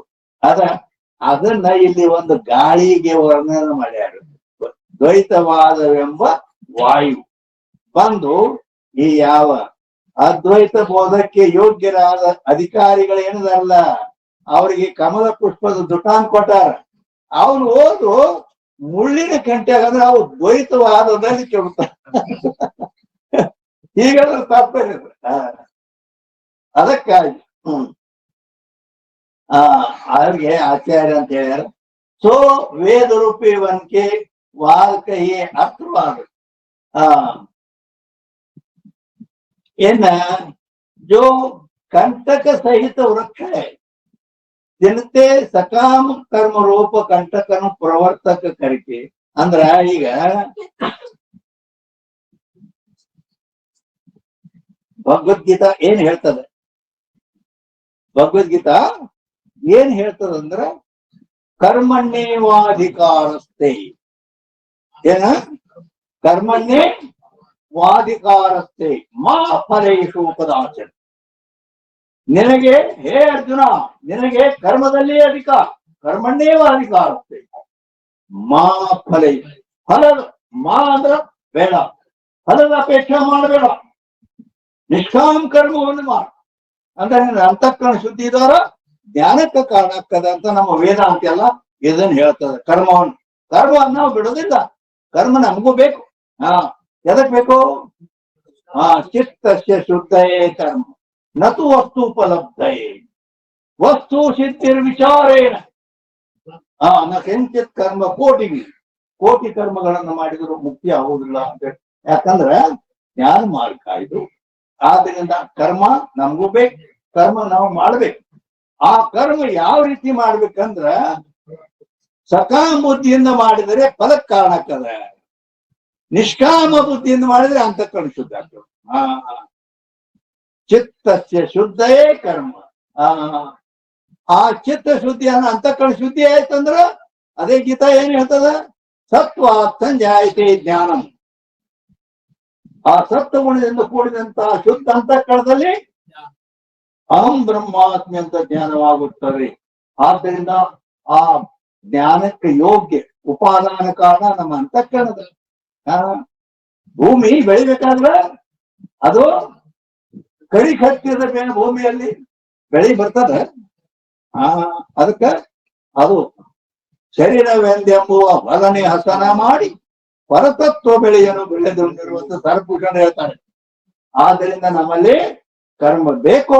ಅದನ್ನ ಇಲ್ಲಿ ಒಂದು ಗಾಳಿಗೆ ವರ್ಣನೆ ಮಾಡ್ಯಾರ. ದ್ವೈತವಾದವೆಂಬ ವಾಯು ಬಂದು ಈ ಯಾವ ಅದ್ವೈತ ಬೋಧಕ್ಕೆ ಯೋಗ್ಯರಾದ ಅಧಿಕಾರಿಗಳು ಏನದಲ್ಲ, ಅವರಿಗೆ ಕಮಲ ಪುಷ್ಪದ ದುಕಾನ್ ಕೊಟ್ಟಾರ. ಅವನು ಓದು ಮುಳ್ಳಿನ ಕಂಟ್ಯಾಗ ಅಂದ್ರೆ ಅವು ದ್ವೈತವಾದದಲ್ಲಿ ಕೆಡುತ್ತಾರೆ. ಹೀಗೆಲ್ಲ ತಾತ್ಪರ್ಯ ಅದಕ್ಕಾಗಿ ಅವ್ರಿಗೆ ಆಚಾರ್ಯ ಅಂತ ಹೇಳ್ಯಾರ. ಸೋ ವೇದ ರೂಪಿ ವನ್ಕೆ ವಾಲ್ಕೈಯೇ ಅರ್ಥವಾದ ಏನ जो कंटक सहित वृक्ष है जिनते सकाम कर्म रूप कंटकन प्रवर्तक करके अंದ್ರ ಈಗ ಭಗವದ್ಗೀತಾ ಏನ್ ಹೇಳ್ತದೆ, ಭಗವದ್ಗೀತಾ ಏನ್ ಹೇಳ್ತದಂದ್ರ ಕರ್ಮಣ್ಯೇವಾಧಿಕಾರಸ್ಥೆ ಏನ ಕರ್ಮಣ್ಯೇ ವಾಧಿಕಾರಸ್ಥೆ ಮಾ ಫಲೇಷು ಕದಾಚನ. ನಿನಗೆ ಹೇ ಅರ್ಜುನ ನಿನಗೆ ಕರ್ಮದಲ್ಲಿ ಅಧಿಕಾರ, ಕರ್ಮಣ್ಣೇವ ಅಧಿಕಾರಸ್ಥೆ ಮಾ ಫಲೈ ಫಲದ ಮಾ ಅಂದ್ರ ಬೇಡ, ಫಲದ ಅಪೇಕ್ಷೆ ಮಾಡಬೇಡ, ನಿಷ್ಕಾಮ ಕರ್ಮವನ್ನು ಮಾಡ. ಅಂದ್ರೆ ಅಂತಃಕರಣ ಶುದ್ಧಿ ಇದ್ದವರ ಜ್ಞಾನಕ್ಕೆ ಕಾರಣ ಆಗ್ತದೆ ಅಂತ ನಮ್ಮ ವೇದಾಂತ ಎಲ್ಲ ಇದನ್ನ ಹೇಳ್ತದೆ. ಕರ್ಮ ನಾವು ಬಿಡೋದಿಲ್ಲ, ಕರ್ಮ ನಮಗೂ ಬೇಕು. ಎದಕ್ ಬೇಕು? ಚಿತ್ತಸ್ಯ ಶುದ್ಧಯೇ ಕರ್ಮ ನತು ವಸ್ತು ಉಪಲಬ್ಧಯೇ ವಸ್ತು ಸಿದ್ಧಿರ್ ವಿಚಾರೇಣ ನ ಕಿಂಚಿತ್ ಕರ್ಮ ಕೋಟಿ ಕರ್ಮಗಳನ್ನು ಮಾಡಿದ್ರು ಮುಕ್ತಿ ಆಗುವುದಿಲ್ಲ ಅಂತ. ಯಾಕಂದ್ರೆ ಜ್ಞಾನ ಮಾರ್ಗ ಇದು. ಆದ್ರಿಂದ ಕರ್ಮ ನಮಗೂ ಬೇಕು, ಕರ್ಮ ನಾವು ಮಾಡ್ಬೇಕು. ಆ ಕರ್ಮ ಯಾವ ರೀತಿ ಮಾಡ್ಬೇಕಂದ್ರ ಸಕಾಮ ಬುದ್ಧಿಯಿಂದ ಮಾಡಿದರೆ ಫಲಕ್ಕೆ ಕಾರಣ ಆಗ್ತದೆ, ನಿಷ್ಕಾಮ ಬುದ್ಧಿಯಿಂದ ಮಾಡಿದ್ರೆ ಅಂತಃಕರಣ ಶುದ್ಧ ಆಗ್ತದೆ. ಚಿತ್ತಸ್ಯ ಶುದ್ಧಯೇ ಕರ್ಮ. ಆ ಚಿತ್ತ ಶುದ್ಧಿ ಅಂತಃಕರಣ ಶುದ್ಧಿ ಆಯ್ತಂದ್ರ ಅದೇ ಗೀತಾ ಏನ್ ಹೇಳ್ತದ, ಸತ್ವ ಸಂಜಾಯತೆ ಜ್ಞಾನಂ. ಆ ಸತ್ವ ಗುಣದಿಂದ ಕೂಡಿದಂತಹ ಶುದ್ಧ ಅಂತಃಕರಣದಲ್ಲಿ ಅಹಂ ಬ್ರಹ್ಮಾಸ್ಮಿ ಅಂತ ಜ್ಞಾನವಾಗುತ್ತದೆ. ಆದ್ದರಿಂದ ಆ ಜ್ಞಾನಕ್ಕೆ ಯೋಗ್ಯ ಉಪಾದಾನ ಕಾರಣ ನಮ್ಮ ಅಂತಃಕರಣದ. ಭೂಮಿ ಬೆಳಿಬೇಕಾದ್ರೆ ಅದು ಕಡಿ ಕಟ್ಟಿದ ಭೂಮಿಯಲ್ಲಿ ಬೆಳಿ ಬರ್ತದ. ಅದಕ್ಕ ಅದು ಶರೀರವೆಂದೆಂಬುವ ಹೊಲನೆ ಹಸನ ಮಾಡಿ ಪರತತ್ವ ಬೆಳೆಯನ್ನು ಬೆಳೆದಿರುವಂತ ಸರ್ಪೂಷಣ ಹೇಳ್ತಾನೆ. ಆದ್ದರಿಂದ ನಮ್ಮಲ್ಲಿ ಕರ್ಮ ಬೇಕು.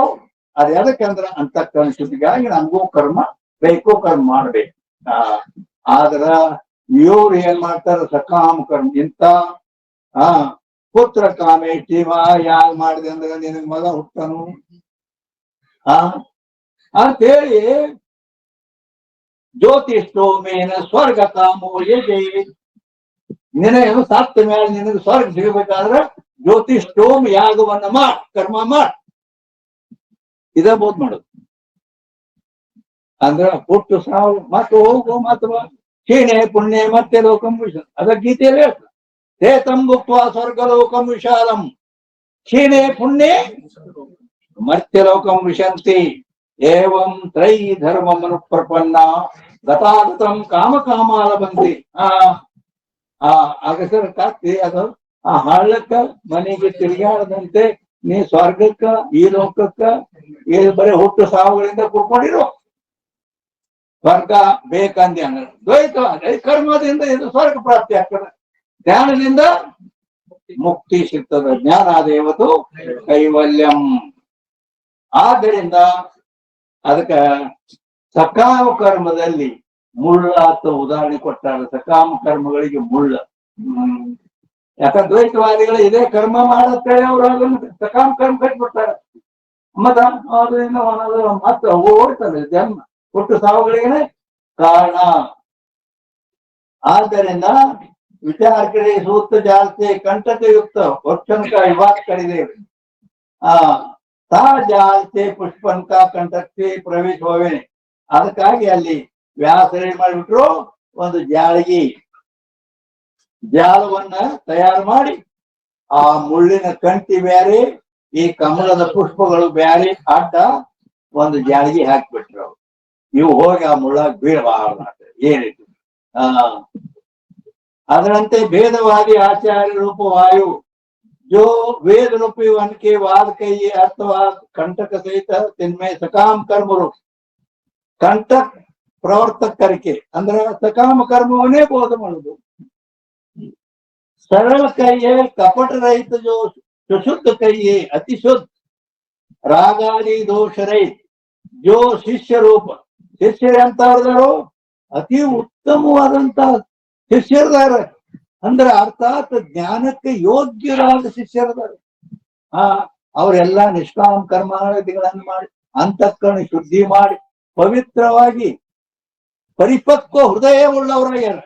ಅದು ಎದಕ್ಕಂದ್ರ ಅಂತಃಕರಣ ಶುದ್ಧಿಗಾಗಿ ನಮಗೂ ಕರ್ಮ ಬೇಕು, ಕರ್ಮ ಮಾಡ್ಬೇಕು. ಆದ್ರ ಇವ್ರು ಏನ್ ಮಾಡ್ತಾರ, ಸಕಾಮ ಕರ್ಮ ಇಂತ ಪುತ್ರ ಕಾಮೇ ಜೀವ ಯಾರು ಮಾಡಿದೆ ಅಂದ್ರೆ ನಿನಗ್ ಮಗ ಹುಟ್ಟನು ಅಂತೇಳಿ ಜ್ಯೋತಿಷ್ಠೋಮೇನ ಸ್ವರ್ಗ ಕಾಮೋ ಯಜೆ. ನಿನಗೆ ಸತ್ತ ಮೇಲೆ ನಿನಗೆ ಸ್ವರ್ಗ ಸಿಗಬೇಕಾದ್ರೆ ಜ್ಯೋತಿಷ್ಠೋಮ್ ಯಾಗವನ್ನ ಮಾಡ್, ಕರ್ಮ ಮಾಡ್. ಇದ ಬೋಧ್ ಮಾಡುದು. ಅಂದ್ರ ಹುಟ್ಟು ಸಾವು ಮತ್ತು ಹೋಗು ಮತ್ತು ಕ್ಷೀಣೆ ಪುಣ್ಯ ಮತ್ತೆ ಲೋಕಂ ವಿಷ. ಅದ ಗೀತೆಯಲ್ಲಿ ಹೇಳ್ತ ಹೇ ತಂಬುಕ್ವ ಸ್ವರ್ಗಲೋಕಂ ವಿಶಾಲಂ ಕ್ಷೀಣೆ ಪುಣ್ಯ ಮರ್ತ್ಯಲೋಕಂ ವಿಶಂತಿ ಏವಂ ತ್ರೈ ಧರ್ಮಮನು ಪ್ರಪನ್ನ ಗತಾಗತಂ ಕಾಮ ಕಾಮಾಲ ಬಂದಿ. ಅಗಸರ ಕಾಕ್ತಿ ಅದು ಆ ಹಳ್ಳಕ್ಕ ಮನೆಗೆ ತಿರುಗಾಡದಂತೆ ನೀ ಸ್ವರ್ಗಕ್ಕ ಈ ಲೋಕಕ್ಕ ಬರೀ ಹುಟ್ಟು ಸಾವುಗಳಿಂದ ಕೂತ್ಕೊಂಡಿರೋ. ಸ್ವರ್ಗ ಬೇಕಂದೆ ಅಂದ್ರೆ ದ್ವೈತವಾದ ಕರ್ಮದಿಂದ ಇದು ಸ್ವರ್ಗ ಪ್ರಾಪ್ತಿ ಆಗ್ತದೆ, ಜ್ಞಾನದಿಂದ ಮುಕ್ತಿ ಸಿಗ್ತದೆ. ಜ್ಞಾನಾದೇವತು ಕೈವಲ್ಯಂ. ಆದ್ದರಿಂದ ಅದಕ್ಕ ಸಕಾಮ ಕರ್ಮದಲ್ಲಿ ಮುಳ್ಳ ಅಂತ ಉದಾಹರಣೆ ಕೊಟ್ಟಾರ. ಸಕಾಮ ಕರ್ಮಗಳಿಗೆ ಮುಳ್ಳ. ಯಾಕಂದ್ರೆ ದ್ವೈತವಾದಿಗಳು ಇದೇ ಕರ್ಮ ಮಾಡತ್ತೇಳಿ ಅವ್ರು ಅದನ್ನು ಸಕಾಮ ಕರ್ಮ ಕಟ್ಬಿಡ್ತಾರೆ. ಮತ್ತೆ ಓಡ್ತದೆ ಜನ್ಮ ಹುಟ್ಟು ಸಾವುಗಳಿಗೆ ಕಾರಣ. ಆದ್ದರಿಂದ ವಿಚಾರಕರೇ ಸೂಕ್ತ ಜಾಸ್ತಿ ಕಂಟಕಯುಕ್ತ ವಕ್ಷಂಕ ವಿವಾದ ಕಡಿದೇವೆ. ತಾ ಜಾಸ್ತಿ ಪುಷ್ಪಂಕ ಕಂಠಕ್ಕೆ ಪ್ರವೇಶ ಹೋವೇನೆ. ಅದಕ್ಕಾಗಿ ಅಲ್ಲಿ ವ್ಯಾಸರ ಏನ್ ಮಾಡಿಬಿಟ್ರು, ಒಂದು ಜಾಲವನ್ನ ತಯಾರು ಮಾಡಿ ಆ ಮುಳ್ಳಿನ ಕಂಟಿ ಬ್ಯಾರೆ, ಈ ಕಮಲದ ಪುಷ್ಪಗಳು ಬ್ಯಾರೆ ಅಡ್ಡ ಒಂದು ಜಾಳಿಗೆ ಹಾಕಿಬಿಟ್ರು. ಇವು ಹೋಗಿ ಆ ಮುಳ್ಳಾಗ ಬೀಳಬಾರ್ದು ಏನಿತ್ತು. ಅದರಂತೆ ಭೇದವಾದಿ ಆಚಾರ್ಯ ರೂಪ ವಾಯು जो वेद रूपी वन के वाद कहिए अर्थवाद कंटक सहित तिनमें सकाम कर्म रूप कंटक ಪ್ರವರ್ತಕರಿಕೆ ಅಂದ್ರೆ ಸಕಾಮ ಕರ್ಮವನ್ನೇ ಬೋಧ ಮಾಡುದು. सरल कहिए कपट रहित जो सुशुद्ध कहिए अति शुद्ध रागादि दोष रहित जो ಶಿಷ್ಯ ರೂಪ ಶಿಷ್ಯರು ಎಂತವ್ರದಾರೋ ಅತಿ ಉತ್ತಮವಾದಂತ ಶಿಷ್ಯರದಾರ ಅಂದ್ರೆ ಅರ್ಥಾತ್ ಜ್ಞಾನಕ್ಕೆ ಯೋಗ್ಯರಾದ ಶಿಷ್ಯರದಾರ. ಅವರೆಲ್ಲ ನಿಷ್ಕಾಮ ಕರ್ಮಾದಿಗಳನ್ನು ಮಾಡಿ ಅಂತಃಕರಣ ಶುದ್ಧಿ ಮಾಡಿ ಪವಿತ್ರವಾಗಿ ಪರಿಪಕ್ವ ಹೃದಯ ಉಳ್ಳವರಾಗ್ಯಾರ.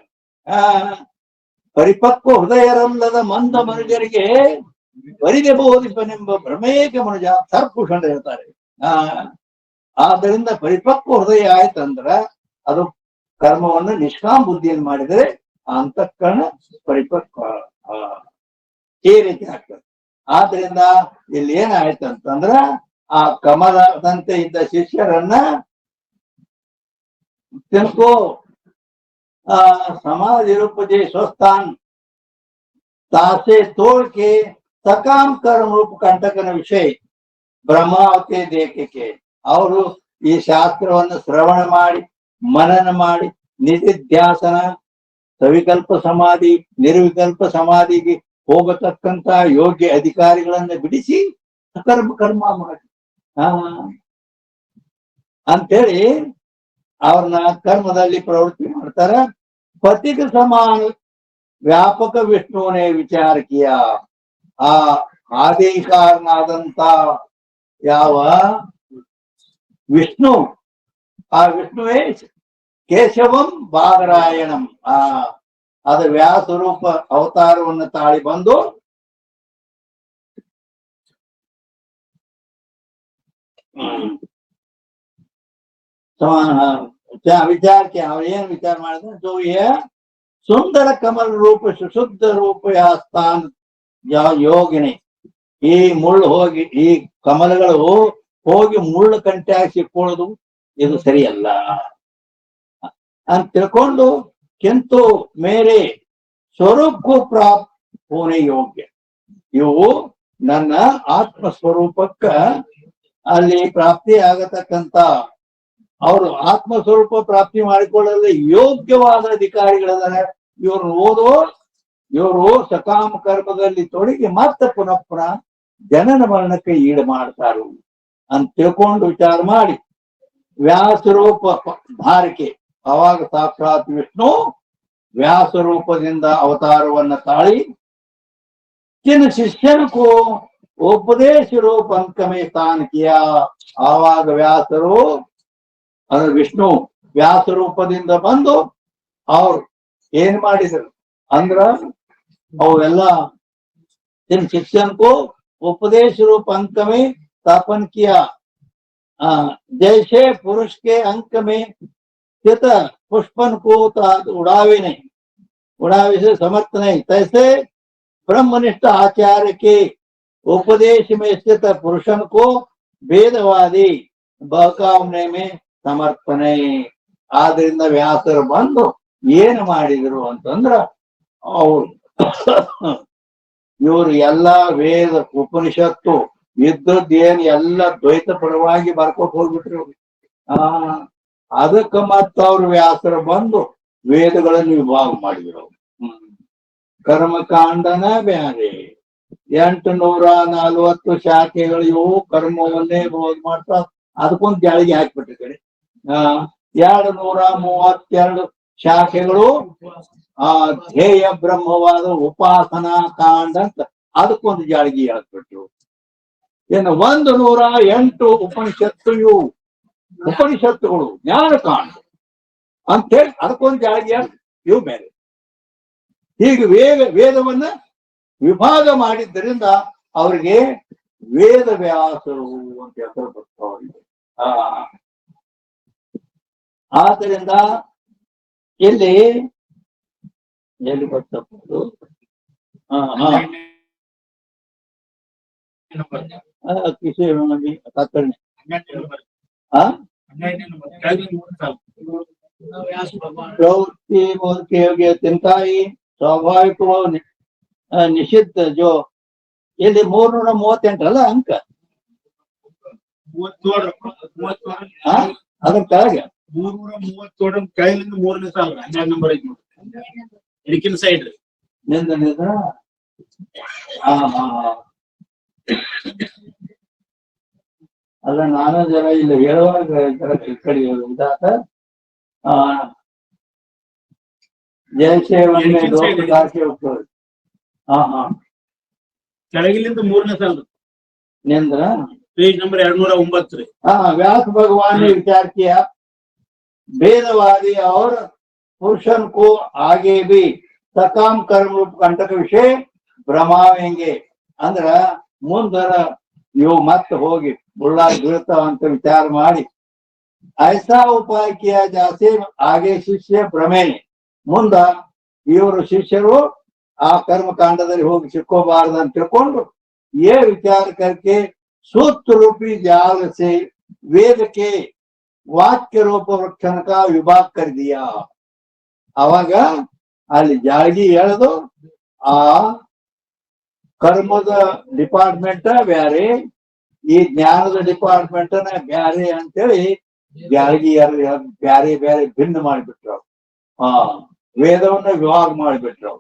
ಪರಿಪಕ್ವ ಹೃದಯರಲ್ಲದ ಮಂದ ಮನುಜರಿಗೆ ಬರಿದೆ ಬೋಧಿಪನೆಂಬ ಭ್ರಮೇಕ ಮನುಜ ಸರ್ಪುಷಣ ಹೇಳ್ತಾರೆ. ಆದ್ದರಿಂದ ಪರಿಪಕ್ವ ಹೃದಯ ಆಯ್ತಂದ್ರ ಅದು ಕರ್ಮವನ್ನು ನಿಷ್ಕಾಮ ಬುದ್ಧಿಯನ್ನು ಮಾಡಿದರೆ ಆ ಅಂತಃಕರಣ ಪರಿಪಕ್ವ ಈ ರೀತಿ ಆಗ್ತದೆ. ಆದ್ರಿಂದ ಇಲ್ಲಿ ಏನಾಯ್ತಂತಂದ್ರ ಆ ಕಮಲದಂತೆ ಇದ್ದ ಶಿಷ್ಯರನ್ನ ತಿಳ್ಕೋ समाज रूप जे स्वस्थान तासे तोड़ के सकाम कर्म रूप कंटकನ ವಿಷಯ ಬ್ರಹ್ಮಾವತಿ ದೇಖಕ್ಕೆ ಅವರು ಈ ಶಾಸ್ತ್ರವನ್ನು ಶ್ರವಣ ಮಾಡಿ ಮನನ ಮಾಡಿ ನಿಧಿಧ್ಯಾಸನ ಸವಿಕಲ್ಪ ಸಮಾಧಿ ನಿರ್ವಿಕಲ್ಪ ಸಮಾಧಿಗೆ ಹೋಗತಕ್ಕಂತ ಯೋಗ್ಯ ಅಧಿಕಾರಿಗಳನ್ನ ಬಿಡಿಸಿ ಕರ್ಮ ಮಾಡಿ ಅಂತೇಳಿ ಅವ್ರನ್ನ ಕರ್ಮದಲ್ಲಿ ಪ್ರವೃತ್ತಿ ಮಾಡ್ತಾರ. ಪತಿಗೆ ಸಮಾನ ವ್ಯಾಪಕ ವಿಷ್ಣುವನೇ ವಿಚಾರ ಕಿಯ ಆ ಆದೇಶನಾದಂತ ಯಾವ ವಿಷ್ಣು ಆ ವಿಷ್ಣುವೇ ಕೇಶವಂ ಬಾದರಾಯಣಂ ಅದ ವ್ಯಾಸರೂಪ ಅವತಾರವನ್ನು ತಾಳಿ ಬಂದು विचार किया विचार जो ये सुंदर कमल रूप सुशुद्ध रूप या स्थान या योगिनी ಈ ಮುಳ್ಳು ಹೋಗಿ ಈ ಕಮಲಗಳು ಹೋಗಿ ಮುಳ್ಳು ಕಂಟ್ಯಾಗಿ ಸಿಕ್ಕೊಳ್ಳೋದು ಇದು ಸರಿಯಲ್ಲ ಅಂತ ತಿಳ್ಕೊಂಡು ಕಿಂತು ಮೇರೆ ಸ್ವರೂಪಕ್ಕೂ ಪ್ರಾಪ್ತ ಹೋನೆ ಯೋಗ್ಯ. ಇವು ನನ್ನ ಆತ್ಮ ಸ್ವರೂಪಕ್ಕ ಅಲ್ಲಿ ಪ್ರಾಪ್ತಿ ಆಗತಕ್ಕಂತ ಅವರು ಆತ್ಮಸ್ವರೂಪ ಪ್ರಾಪ್ತಿ ಮಾಡಿಕೊಳ್ಳಲು ಯೋಗ್ಯವಾದ ಅಧಿಕಾರಿಗಳದಾರೆ. ಇವ್ರು ಓದೋ ಇವರು ಸಕಾಮ ಕರ್ಮದಲ್ಲಿ ತೊಡಗಿ ಮತ್ತೆ ಪುನಃ ಪುನಃ ಜನನ ಮರಣಕ್ಕೆ ಈಡು ಮಾಡ್ತಾರು ಅಂತ ತಿಳ್ಕೊಂಡು ವಿಚಾರ ಮಾಡಿ ವ್ಯಾಸರೂಪ ಧಾರಿಕೆ ಅವಾಗ ಸಾಕ್ಷಾತ್ ವಿಷ್ಣು ವ್ಯಾಸರೂಪದಿಂದ ಅವತಾರವನ್ನ ತಾಳಿ ಚಿನ್ನ ಶಿಷ್ಯನಕ್ಕೂ ಉಪದೇಶ ರೂಪ ಅಂಕಮೇ ಸ್ಥಾನ ಕಿಯ. ಆವಾಗ ವ್ಯಾಸರು ಅಂದ್ರೆ ವಿಷ್ಣು ವ್ಯಾಸ ರೂಪದಿಂದ ಬಂದು ಅವ್ರು ಏನ್ ಮಾಡಿದ್ರು ಅಂದ್ರ ಅವೆಲ್ಲ ಶಿಷ್ಯನ್ಕೋ ಉಪದೇಶ ರೂಪ अंक में स्थापन किया। जैसे पुरुष के अंक में स्थित पुष्पन को उड़ावे नहीं उड़ावे से समर्थ नहीं, तैसे ब्रह्मनिष्ठ आचार्य के उपदेश में स्थित पुरुषन को भेदवादी बहकावने में ಸಮರ್ಪಣೆ. ಆದ್ರಿಂದ ವ್ಯಾಸರು ಬಂದು ಏನು ಮಾಡಿದ್ರು ಅಂತಂದ್ರ ಅವ್ರು ಇವರು ಎಲ್ಲಾ ವೇದ ಉಪನಿಷತ್ತು ಇದ್ದದ್ದೇನು ಎಲ್ಲ ದ್ವೈತ ಪರವಾಗಿ ಬರ್ಕೊಟ್ ಹೋಗ್ಬಿಟ್ರು. ಅದಕ್ಕೆ ಮತ್ತ ಅವ್ರು ವ್ಯಾಸರು ಬಂದು ವೇದಗಳನ್ನು ವಿಭಾಗ ಮಾಡಿದ್ರು. ಕರ್ಮಕಾಂಡನ ಬ್ಯಾರೆ 840 ಶಾಖೆಗಳು ಇವು ಕರ್ಮವನ್ನೇ ಬೋಧ ಮಾಡ್ತಾ ಅದಕ್ಕೊಂದು ಜಾಳಿಗೆ ಹಾಕ್ಬಿಟ್ರಿ ಕಡೆ 232 ಶಾಖೆಗಳು ಧ್ಯೇಯ ಬ್ರಹ್ಮವಾದ ಉಪಾಸನಾ ಕಾಂಡ ಅಂತ ಅದಕ್ಕೊಂದು ಜಾಳಿಗೆ ಹಾಕ್ಬಿಟ್ರು. ಇನ್ನು 108 ಉಪನಿಷತ್ತುಗಳು ಜ್ಞಾನಕಾಂಡ ಅಂತೇಳಿ ಅದಕ್ಕೊಂದು ಜಾಳಿಗೆ ಇವು ಬೇರೆ. ಹೀಗೆ ವೇದವನ್ನ ವಿಭಾಗ ಮಾಡಿದ್ದರಿಂದ ಅವರಿಗೆ ವೇದ ವ್ಯಾಸರು ಅಂತ ಹೆಸರು ಬರ್ತಾವ್ರಿಗೆ. ಆದ್ದರಿಂದ ಎಲ್ಲಿ ಬರ್ತಬಹುದು प्रवृत्ति बोध के योग्य तिनकाई स्वाभाविक निषिद्ध जो ಇಲ್ಲಿ 338 ಅಲ್ಲ ಅಂಕ ಅದರ ಕೆಳಗೆ 330 ಕೆಳಗಿಂದ 3ನೇ ಸಾಲ 12 ನಂಬರ್ ಐತಿ ನೋಡಿ. ಇದಕ್ಕಿನ ಸೈಡ್ ರೀ ಅಲ್ಲ ನಾನು ಜರ ಇಲ್ಲಿ ಹೇಳುವಾಗ ಜರ ಈ ಕಡೆ ಇದಾತ ಜಯಸೇವನ್ನೇ ದೋಷ ಹೋಗ್ತದೆ. ಕೆಳಗಿಲಿಂದ 3ನೇ ಸಾಲ ನಿಂದ್ರ ಪೇಜ್ ನಂಬರ್ 209 ರೀ. व्यास भगवान ने विचार किया भेदवादी और पुरुषन को आगे भी सकाम कर्म रूप कंटक विषय भ्रमावेंगे अंದ್ರ ಮುಂದರ ಇವು ಮತ್ತೆ ಹೋಗಿ ಬುಳ್ಳಾಗ ಬೀಳ್ತಾವ ಅಂತ ವಿಚಾರ ಮಾಡಿ ऐसा उपाय किया जासे आगे ಶಿಷ್ಯ ಭ್ರಮೇನೆ ಮುಂದ ಇವರು ಶಿಷ್ಯರು ಆ ಕರ್ಮಕಾಂಡದಲ್ಲಿ ಹೋಗಿ ಸಿಕ್ಕೋಬಾರದು ಅಂತ ತಿಳ್ಕೊಂಡು ये विचार करके सूत्र रूपी जाल से वेद के वाक्य रूप वृक्षण का विभाग कर दिया. ಅವಾಗ ಅಲ್ಲಿ ಜಾಳ್ಗಿ ಎಳೆದು ಆ ಕರ್ಮದ ಡಿಪಾರ್ಟ್ಮೆಂಟ್ ಬ್ಯಾರೆ ಈ ಜ್ಞಾನದ ಡಿಪಾರ್ಟ್ಮೆಂಟ್ ಬ್ಯಾರೆ ಅಂತೇಳಿ ಜಾಳ್ಗಿ ಬ್ಯಾರೆ ಬ್ಯಾರೆ ಭಿನ್ನ ಮಾಡಿಬಿಟ್ರು. ವೇದವನ್ನ ವಿಭಾಗ ಮಾಡಿಬಿಟ್ರು.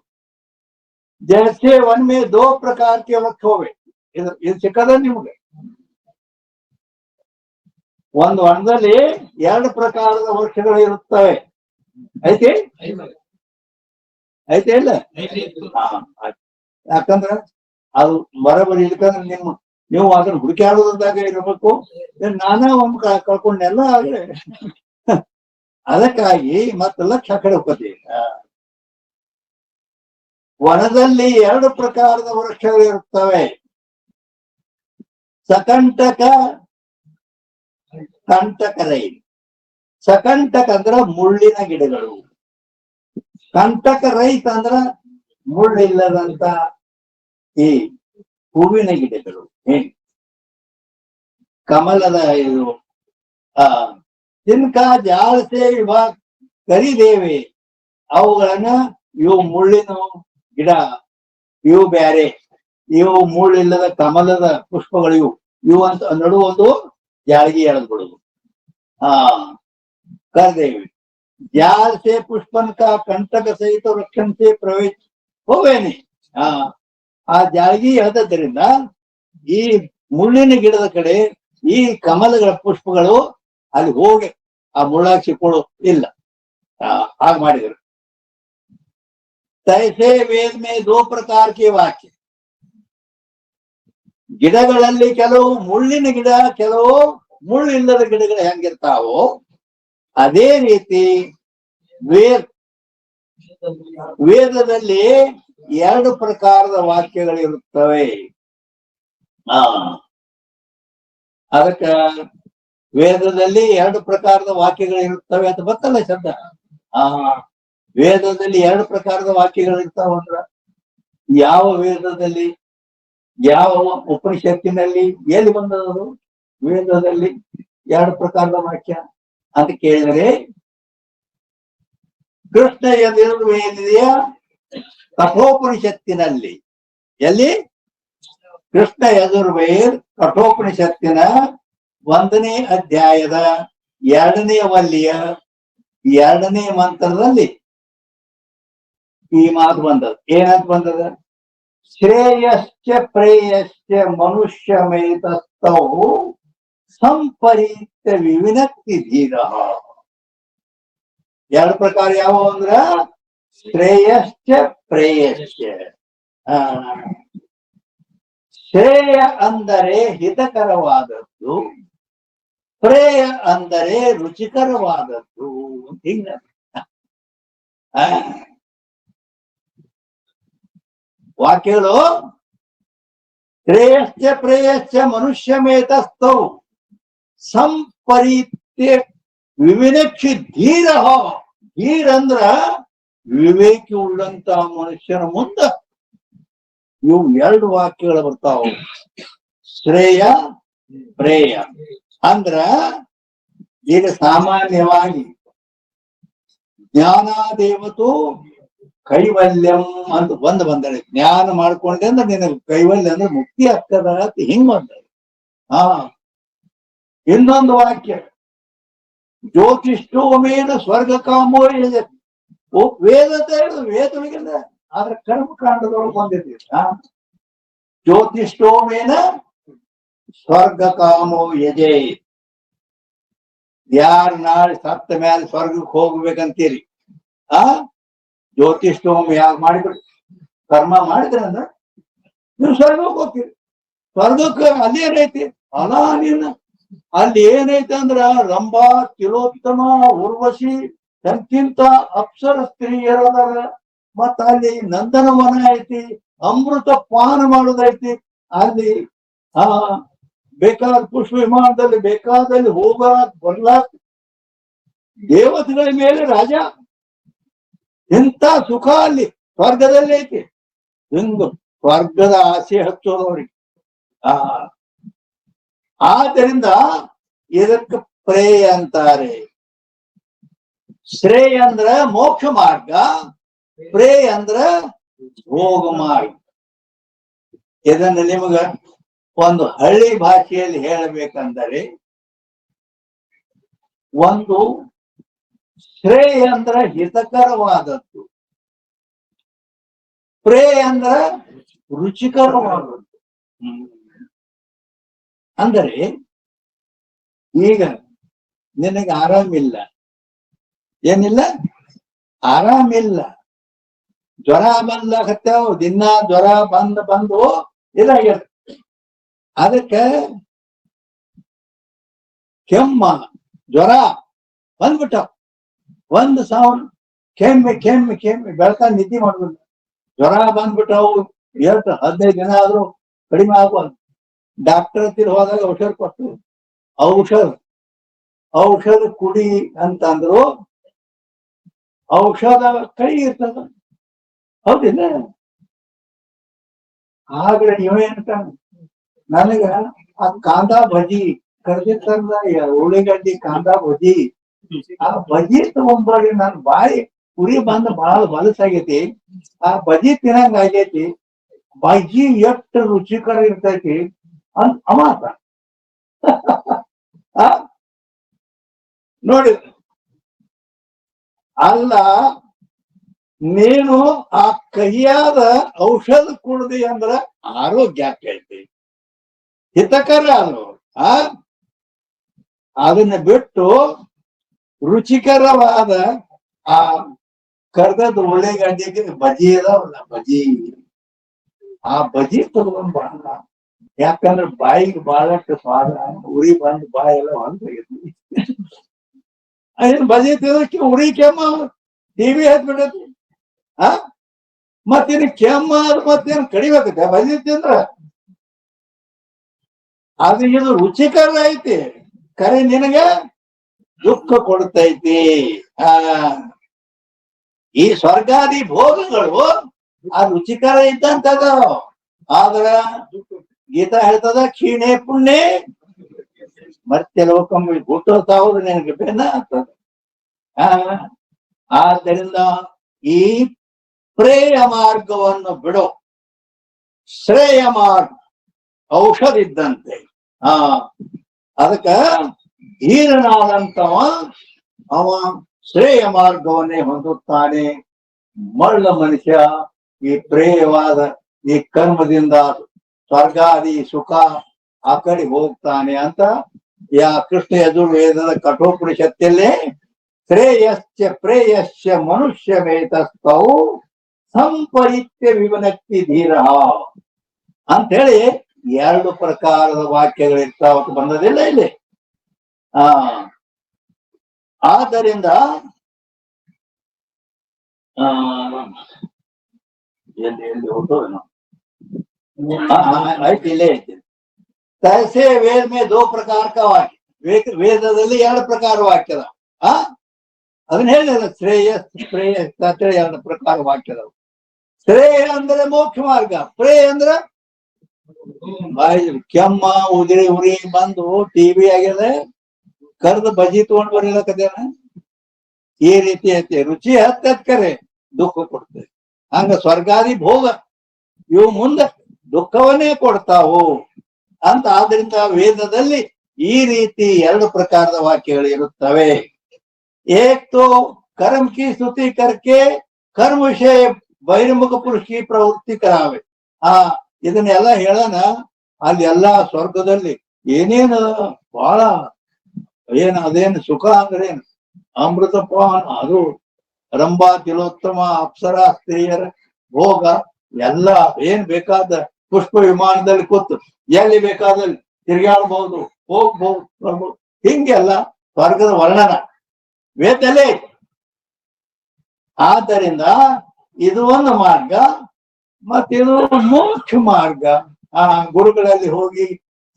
जैसे वन में 2 प्रकार के वृक्ष होवे ಇದು ಸಿಕ್ಕದ ನಿಮ್ಗೆ. ಒಂದು ವನದಲ್ಲಿ 2 ಪ್ರಕಾರದ ವೃಕ್ಷಗಳು ಇರುತ್ತವೆ. ಐತಿ ಐತಿ ಇಲ್ಲ ಯಾಕಂದ್ರ ಅದು ಬರಬರಿ ಇಲ್ಕಂದ್ರೆ ನೀವು ಅದನ್ನ ಹುಡುಕಾಡೋದಾಗ ಇರಬೇಕು. ನಾನಾ ಒಮ್ಮೆ ಕಳ್ಕೊಂಡೆಲ್ಲ ಆಗ್ರೆ ಅದಕ್ಕಾಗಿ ಮತ್ತೆಲ್ಲ ಕಡೆ ಹೋಗ್ತೀವಿ. ವನದಲ್ಲಿ 2 ಪ್ರಕಾರದ ವೃಕ್ಷಗಳು ಇರುತ್ತವೆ. ಸಕಂಟಕ ಕಂಟಕರೈ. ಸಕಂಟಕ ಅಂದ್ರ ಮುಳ್ಳಿನ ಗಿಡಗಳು, ಕಂಟಕ ರೈತ ಅಂದ್ರ ಮುಳ್ಳಿಲ್ಲದಂತ ಈ ಹೂವಿನ ಗಿಡಗಳು. ಕಮಲದ ಇದು ಜಿನ್ಕಾ ಜಾಲಸೆ ವಿಭಾಗ ಕರಿದೇವೆ ಅವುಗಳನ್ನ ಇವು ಮುಳ್ಳಿನ ಗಿಡ ಇವು ಬ್ಯಾರೆ, ಇವು ಮುಳ್ಳಿಲ್ಲದ ಕಮಲದ ಪುಷ್ಪಗಳು ಇವು ಅಂತ ನಡು ಒಂದು ಜಾಳ್ಗಿ ಎಳೆದು ಬಿಡುದು. ಕರ್ದೇವಿ ಜಾल से पुष्पन का कंटक सहित वृक्षन से प्रवेश ಹೋವೇನೆ. ಆ ಜಾಳ್ಗಿ ಎಳೆದದ್ರಿಂದ ಈ ಮುಳ್ಳಿನ ಗಿಡದ ಕಡೆ ಈ ಕಮಲಗಳ ಪುಷ್ಪಗಳು ಅಲ್ಲಿ ಹೋಗಿ ಆ ಮುಳ್ಳಾಗಿ ಸಿಕ್ಕೊಳ್ಳೋ ಇಲ್ಲ. ಹಾಗೆ ಮಾಡಿದರು. तैसे वेद में 2 प्रकार के वाक्य. ಗಿಡಗಳಲ್ಲಿ ಕೆಲವು ಮುಳ್ಳಿನ ಗಿಡ, ಕೆಲವು ಮುಳ್ಳಿಲ್ಲದ ಗಿಡಗಳು ಹೆಂಗಿರ್ತಾವೋ ಅದೇ ರೀತಿ ವೇದದಲ್ಲಿ 2 ಪ್ರಕಾರದ ವಾಕ್ಯಗಳಿರುತ್ತವೆ. ಅದಕ್ಕ ವೇದದಲ್ಲಿ 2 ಪ್ರಕಾರದ ವಾಕ್ಯಗಳಿರುತ್ತವೆ ಅಂತ ಗೊತ್ತಲ್ಲ ಶಬ್ದ. ವೇದದಲ್ಲಿ 2 ಪ್ರಕಾರದ ವಾಕ್ಯಗಳಿರ್ತಾವ ಅಂದ್ರ ಯಾವ ವೇದದಲ್ಲಿ, ಯಾವ ಉಪನಿಷತ್ತಿನಲ್ಲಿ ಎಲ್ಲಿ ಬಂದದು? ವೇದದಲ್ಲಿ 2 ಪ್ರಕಾರದ ವಾಕ್ಯ ಅಂತ ಕೇಳಿದರೆ ಕೃಷ್ಣ ಯಜುರ್ವೇದಿಯ ಕಠೋಪನಿಷತ್ತಿನಲ್ಲಿ, ಎಲ್ಲಿ? ಕೃಷ್ಣ ಯಜುರ್ವೇದ ಕಠೋಪನಿಷತ್ತಿನ 1ನೇ ಅಧ್ಯಾಯದ 2ನೇ ವಲ್ಲಿಯ 2ನೇ ಮಂತ್ರದಲ್ಲಿ ಈ ಮಾತು ಬಂದದ. ಏನಂತ ಬಂದದ? ಶ್ರೇಯಶ್ಚ ಪ್ರೇಯಶ್ಚ ಮನುಷ್ಯಮೇತಸ್ಥೌ ಸಂಪರೀತ ವಿವಿನಕ್ತಿ ಧೀರ. 2 ಪ್ರಕಾರ ಯಾವ ಅಂದ್ರ ಶ್ರೇಯಶ್ಚ ಪ್ರೇಯಶ್ಚ. ಶ್ರೇಯ ಅಂದರೆ ಹಿತಕರವಾದದ್ದು, ಪ್ರೇಯ ಅಂದರೆ ರುಚಿಕರವಾದದ್ದು. ಹಿಂಗ ವಾಕ್ಯಗಳು ಶ್ರೇಯಶ್ಚ ಪ್ರೇಯಶ್ಚ ಮನುಷ್ಯಮೇತಸ್ಥೌ ಸಂಪರೀತ್ಯ ವಿವಿನಕ್ಷಿ ಧೀರ. ಧೀರ ಅಂದ್ರ ವಿವೇಕಿ ಉಳ್ಳಂತ ಮನುಷ್ಯನ ಮುಂದ ಇವು 2 ವಾಕ್ಯಗಳು ಬರ್ತಾವ. ಶ್ರೇಯ ಪ್ರೇಯ ಅಂದ್ರ ಈಗ ಸಾಮಾನ್ಯವಾಗಿ ಜ್ಞಾನಾದೇವತು ಕೈವಲ್ಯಂ ಅಂತ ಬಂದರೆ ಜ್ಞಾನ ಮಾಡ್ಕೊಂಡೆ ಅಂದ್ರೆ ನಿನಗೆ ಕೈವಲ್ಯ ಅಂದ್ರೆ ಮುಕ್ತಿ ಆಗ್ತದ ಅಂತ ಹಿಂಗ್ ಬಂದ. ಇನ್ನೊಂದು ವಾಕ್ಯ ಜ್ಯೋತಿಷ್ಠೋಮೇನ ಸ್ವರ್ಗ ಕಾಮೋ ಯಜತಿ. ವೇದ ವೇದೊಳಗಿಲ್ಲ, ಆದ್ರೆ ಕರ್ಮಕಾಂಡದೊಳಗೆ ಬಂದಿದೆ. ಜ್ಯೋತಿಷ್ಠೋಮೇನ ಸ್ವರ್ಗ ಕಾಮೋ ಯಜೆ. ಯಾರು ನಾಳೆ ಸತ್ತ ಮೇಲೆ ಸ್ವರ್ಗಕ್ಕೆ ಹೋಗ್ಬೇಕಂತೀರಿ, ಜ್ಯೋತಿಷ್ಠೋಮ ಯಾರು ಮಾಡಿಬಿಡ್ರಿ, ಕರ್ಮ ಮಾಡಿದ್ರ ಅಂದ್ರೆ ನೀವು ಸ್ವರ್ಗಕ್ಕೆ ಹೋಗ್ತೀರಿ. ಸ್ವರ್ಗಕ್ಕೆ ಅಲ್ಲಿ ಏನೈತಿ, ಅಲಾ ನೀನು ಅಲ್ಲಿ ಏನೈತೆ ಅಂದ್ರ ರಂಭಾ, ತಿಲೋತ್ತಮ, ಉರ್ವಶಿ ಎಂತಿಂತ ಅಪ್ಸರ ಸ್ತ್ರೀಯರದಾರ. ಮತ್ತ ಅಲ್ಲಿ ನಂದನವನ ಐತಿ, ಅಮೃತ ಪಾನ ಮಾಡೋದೈತಿ. ಅಲ್ಲಿ ಬೇಕಾದ ಪುಷ್ಪ ವಿಮಾನದಲ್ಲಿ ಬೇಕಾದಲ್ಲಿ ಹೋಗಾಕ್ ಬರ್ಲಾಕ್ ದೇವತೆಗಳ ಮೇಲೆ ರಾಜ. ಎಂತ ಸುಖ ಅಲ್ಲಿ ಸ್ವರ್ಗದಲ್ಲಿ ಐತಿ. ಹಿಂಗ ಸ್ವರ್ಗದ ಆಸೆ ಹಚ್ಚೋದವ್ರಿಗೆ. ಆದ್ದರಿಂದ ಇದಕ್ಕೆ ಪ್ರೇಯ ಅಂತಾರೆ. ಶ್ರೇಯ ಅಂದ್ರ ಮೋಕ್ಷ ಮಾರ್ಗ, ಪ್ರೇಯ ಅಂದ್ರ ಭೋಗ ಮಾರ್ಗ. ಇದನ್ನ ನಿಮಗ ಒಂದು ಹಳ್ಳಿ ಭಾಷೆಯಲ್ಲಿ ಹೇಳಬೇಕಂದರೆ, ಒಂದು ಶ್ರೇಯ ಅಂದ್ರ ಹಿತಕರವಾದದ್ದು, ಪ್ರೇಯ ಅಂದ್ರ ರುಚಿಕರವಾದದ್ದು. ಅಂದರೆ ಈಗ ನಿನಗೆ ಆರಾಮಿಲ್ಲ, ಏನಿಲ್ಲ ಆರಾಮಿಲ್ಲ, ಜ್ವರ ಬಂದಾಗತ್ತೇವ್, ದಿನ ಜ್ವರ ಬಂದು ಇದಾಗ್ಯದ. ಅದಕ್ಕೆ ಕೆಮ್ಮ ಜ್ವರ ಬಂದ್ಬಿಟ್ಟ, 1,000 ಕೆಮ್ಮಿ ಬೆಳಕ ನಿದ್ದೆ ಮಾಡ್ಬಿಟ್ಟು ಜ್ವರ ಬಂದ್ಬಿಟ್ಟವು. 15 ದಿನ ಆದ್ರೂ ಕಡಿಮೆ ಆಗುವ ಡಾಕ್ಟರ್ ಹತ್ತಿರ ಹೋದಾಗ ಔಷಧ ಕೊಟ್ಟು, ಔಷಧ ಕುಡಿ ಅಂತಂದ್ರು. ಔಷಧ ಕೈ ಇರ್ತದ, ಹೌದಿಲ್ಲ? ಆದ್ರೆ ಇವೇನಂತ, ನನಗ ಆ ಕಾಂದಾ ಬಜಿ ಕರ್ದಿತ್ತಂದ, ಉಳ್ಳಿಗಡ್ಡಿ ಕಾಂದಾ ಬಜಿ, ಆ ಬಜಿ ತಗೊಂಡ್ಬಾರಿ. ನನ್ ಬಾಯಿ ಉರಿ ಬಂದು ಬಹಳ ಹೊಲಸಾಗೈತಿ, ಆ ಬಜಿ ತಿನ್ನಂಗ ಆಗೈತಿ. ಬಜಿ ಎಷ್ಟು ರುಚಿಕರ ಇರ್ತೈತಿ ಅಂತ ಅಮಾತ ನೋಡಿ. ಅಲ್ಲ, ನೀನು ಆ ಕಹಿಯಾದ ಔಷಧ ಕುಡ್ದಿ ಅಂದ್ರ ಆರೋಗ್ಯ ಆಕೈತಿ, ಹಿತಕರ ಅದು. ಅದನ್ನ ಬಿಟ್ಟು ರುಚಿಕರವಾದ ಆ ಕರ್ದದ ಉಳ್ಳಿಗಡ್ಡಿಗೆ ಬಜಿ ಇದಾವಲ್ಲ, ಆ ಬಜಿ ತಗೊಂಡ್ ಬರಲ್ಲ. ಯಾಕಂದ್ರೆ ಬಾಯಿಗೆ ಬಹಳಷ್ಟು ಸ್ವಾದ, ಉರಿ ಬಂದು ಬಾಯಿ ಎಲ್ಲ ಹೊಂದೋಗೈತಿ. ಏನ್ ಬಜಿ ತಿನ್ನಕ್ಕೆ ಉರಿ ಕೆಮ್ಮ ಟಿವಿ ಹತ್ಬಿಟ್ಟೈತಿ. ಮತ್ತೇನು ಕೆಮ್ಮ ಮತ್ತೇನು ಕಡಿಬೇಕತ್ತೆ ಬಜಿ ತಿಂದ್ರ? ಅದು ಇದು ರುಚಿಕರ ಐತಿ, ಕರೆ ನಿನಗೆ ದುಃಖ ಕೊಡ್ತೈತಿ. ಈ ಸ್ವರ್ಗಾದಿ ಭೋಗಗಳು ಆ ರುಚಿಕರ ಇದ್ದಂತದ. ಆದ್ರ ಗೀತಾ ಹೇಳ್ತದ, ಕ್ಷೀಣೆ ಪುಣ್ಯ ಮತ್ತೆ ಲೋಕಂಬಿ ಹುಟ್ಟೋತಾವ್ದು ನಿನಗೆ ಬೆನ್ನ ಆಗ್ತದ. ಆದ್ದರಿಂದ ಈ ಪ್ರೇಯ ಮಾರ್ಗವನ್ನು ಬಿಡೋ. ಶ್ರೇಯ ಮಾರ್ಗ ಔಷಧ ಇದ್ದಂತೆ. ಅದಕ್ಕ ಹೀರನಾದಂತವ ಅವ ಶ್ರೇಯ ಮಾರ್ಗವನ್ನೇ ಹೊಂದುತ್ತಾನೆ. ಮಳ್ಳ ಮನುಷ್ಯ ಈ ಪ್ರೇಯವಾದ ಈ ಕರ್ಮದಿಂದ ಸ್ವರ್ಗಾದಿ ಸುಖ ಆ ಕಡೆ ಹೋಗ್ತಾನೆ ಅಂತ ಕೃಷ್ಣ ಯಜುರ್ವೇದದ ಕಠೋಪನಿಷತ್ತಲ್ಲೇ ಪ್ರೇಯಶ್ಚ ಮನುಷ್ಯ ಮೇತಸ್ಥೌ ಸಂಪರಿತ್ಯ ವಿವನಕ್ತಿ ಧೀರ ಅಂತ ಹೇಳಿ 2 ಪ್ರಕಾರದ ವಾಕ್ಯಗಳಿರ್ತಾವ, ಬಂದದಿಲ್ಲ ಇಲ್ಲಿ. ಆದ್ದರಿಂದ ಎಲ್ಲಿ ಹೊರಟೋನು ಆಯ್ತು, ಇಲ್ಲೇ ಐತಿ. तैसे वेद में 2 प्रकार का वाक्य, ವೇದದಲ್ಲಿ 2 ಪ್ರಕಾರ ವಾಕ್ಯದ. ಅದನ್ನ ಹೇಳಿದ ಶ್ರೇಯಸ್ 2 ಪ್ರಕಾರ ವಾಕ್ಯದವು. ಶ್ರೇಯ ಅಂದ್ರೆ ಮೋಕ್ಷ ಮಾರ್ಗ, ಪ್ರೇಯ ಅಂದ್ರೆ ಬಾಯಿ ಕೆಮ್ಮ ಉರಿ ಬಂದು ಟಿವಿ ಆಗ್ಯದ, ಕರ್ದು ಬಜಿ ತಗೊಂಡ್ ಬರೀಲಕದೇನ. ಈ ರೀತಿ ಐತಿ, ರುಚಿ ಹತ್ತರೆ ದುಃಖ ಕೊಡ್ತೇವೆ. ಹಂಗ ಸ್ವರ್ಗಾದಿ ಭೋಗ ಇವು ಮುಂದೆ ದುಃಖವನ್ನೇ ಕೊಡ್ತಾವು ಅಂತ. ಆದ್ರಿಂದ ವೇದದಲ್ಲಿ ಈ ರೀತಿ 2 ಪ್ರಕಾರದ ವಾಕ್ಯಗಳು ಇರುತ್ತವೆ. एक तो कर्म की स्तुति करके कर्म विषय ಬಹಿರ್ಮುಖ पुरुष की ಪ್ರವೃತ್ತಿ करावे ಇದನ್ನೆಲ್ಲ ಹೇಳೋಣ ಅಲ್ಲಿ ಎಲ್ಲಾ ಸ್ವರ್ಗದಲ್ಲಿ ಏನೇನು ಬಹಳ ಅದೇನು ಸುಖ ಅಂದ್ರೇನು ಅಮೃತಪಾನ ಅದು ರಂಭಾ ತಿಲೋತ್ತಮ ಅಪ್ಸರ ಸ್ತ್ರೀಯರ ಭೋಗ ಎಲ್ಲ ಏನ್ ಬೇಕಾದ ಪುಷ್ಪ ವಿಮಾನದಲ್ಲಿ ಕೂತು ಎಲ್ಲಿ ಬೇಕಾದಲ್ಲಿ ತಿರುಗಾಡಬಹುದು ಹೋಗ್ಬಹುದು ಬರ್ಬಹುದು ಹಿಂಗೆಲ್ಲ ಸ್ವರ್ಗದ ವರ್ಣನ ವೇದಲ್ಲೇ. ಆದ್ದರಿಂದ ಇದು ಒಂದು ಮಾರ್ಗ ಮತ್ತಿದು ಮೋಕ್ಷ ಮಾರ್ಗ. ಗುರುಗಳಲ್ಲಿ ಹೋಗಿ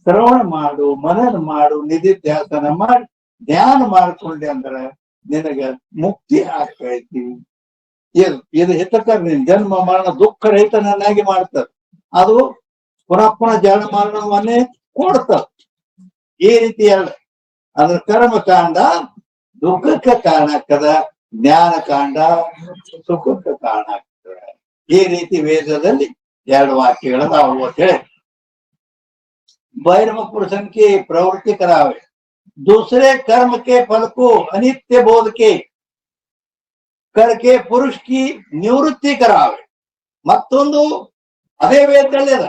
ಶ್ರವಣ ಮಾಡು, ಮನನ ಮಾಡು, ನಿಧಿಧ್ಯಾಸನ ಮಾಡಿ ಧ್ಯಾನ ಮಾಡ್ಕೊಂಡೆ ಅಂದ್ರೆ ನಿನಗ ಮುಕ್ತಿ ಆಗ್ತೈತಿ. ಇದು ಹಿತಕರ ಜನ್ಮ ಮರಣ ದುಃಖ ರಹಿತನನ್ನಾಗಿ ಮಾಡ್ತದೆ. ಅದು ಪುನಃ ಪುನಃ ಜನ್ಮ ಮರಣವನ್ನೇ ಕೊಡ್ತದೆ. ಈ ರೀತಿ ಎರಡು ಅದ್ರ ಕರ್ಮಕಾಂಡ ದುಃಖಕ್ಕೆ ಕಾರಣ ಆಗ್ತದ, ಜ್ಞಾನ ಕಾಂಡ ಸುಖಕ್ಕೆ ಕಾರಣ ಆಗ್ತದೆ. ಈ ರೀತಿ ವೇದದಲ್ಲಿ ಎರಡು ವಾಕ್ಯಗಳದಾವು ಅಂತ ಹೇಳಿ बहिर्मुख पुरुषन की प्रवृत्ति करावे, दूसरे कर्म के फल को अनित्य बोध के करके पुरुष की निवृत्ति करावे. ಮತ್ತೊಂದು ಅದೇ ವೇದದಲ್ಲಿ ಅದ.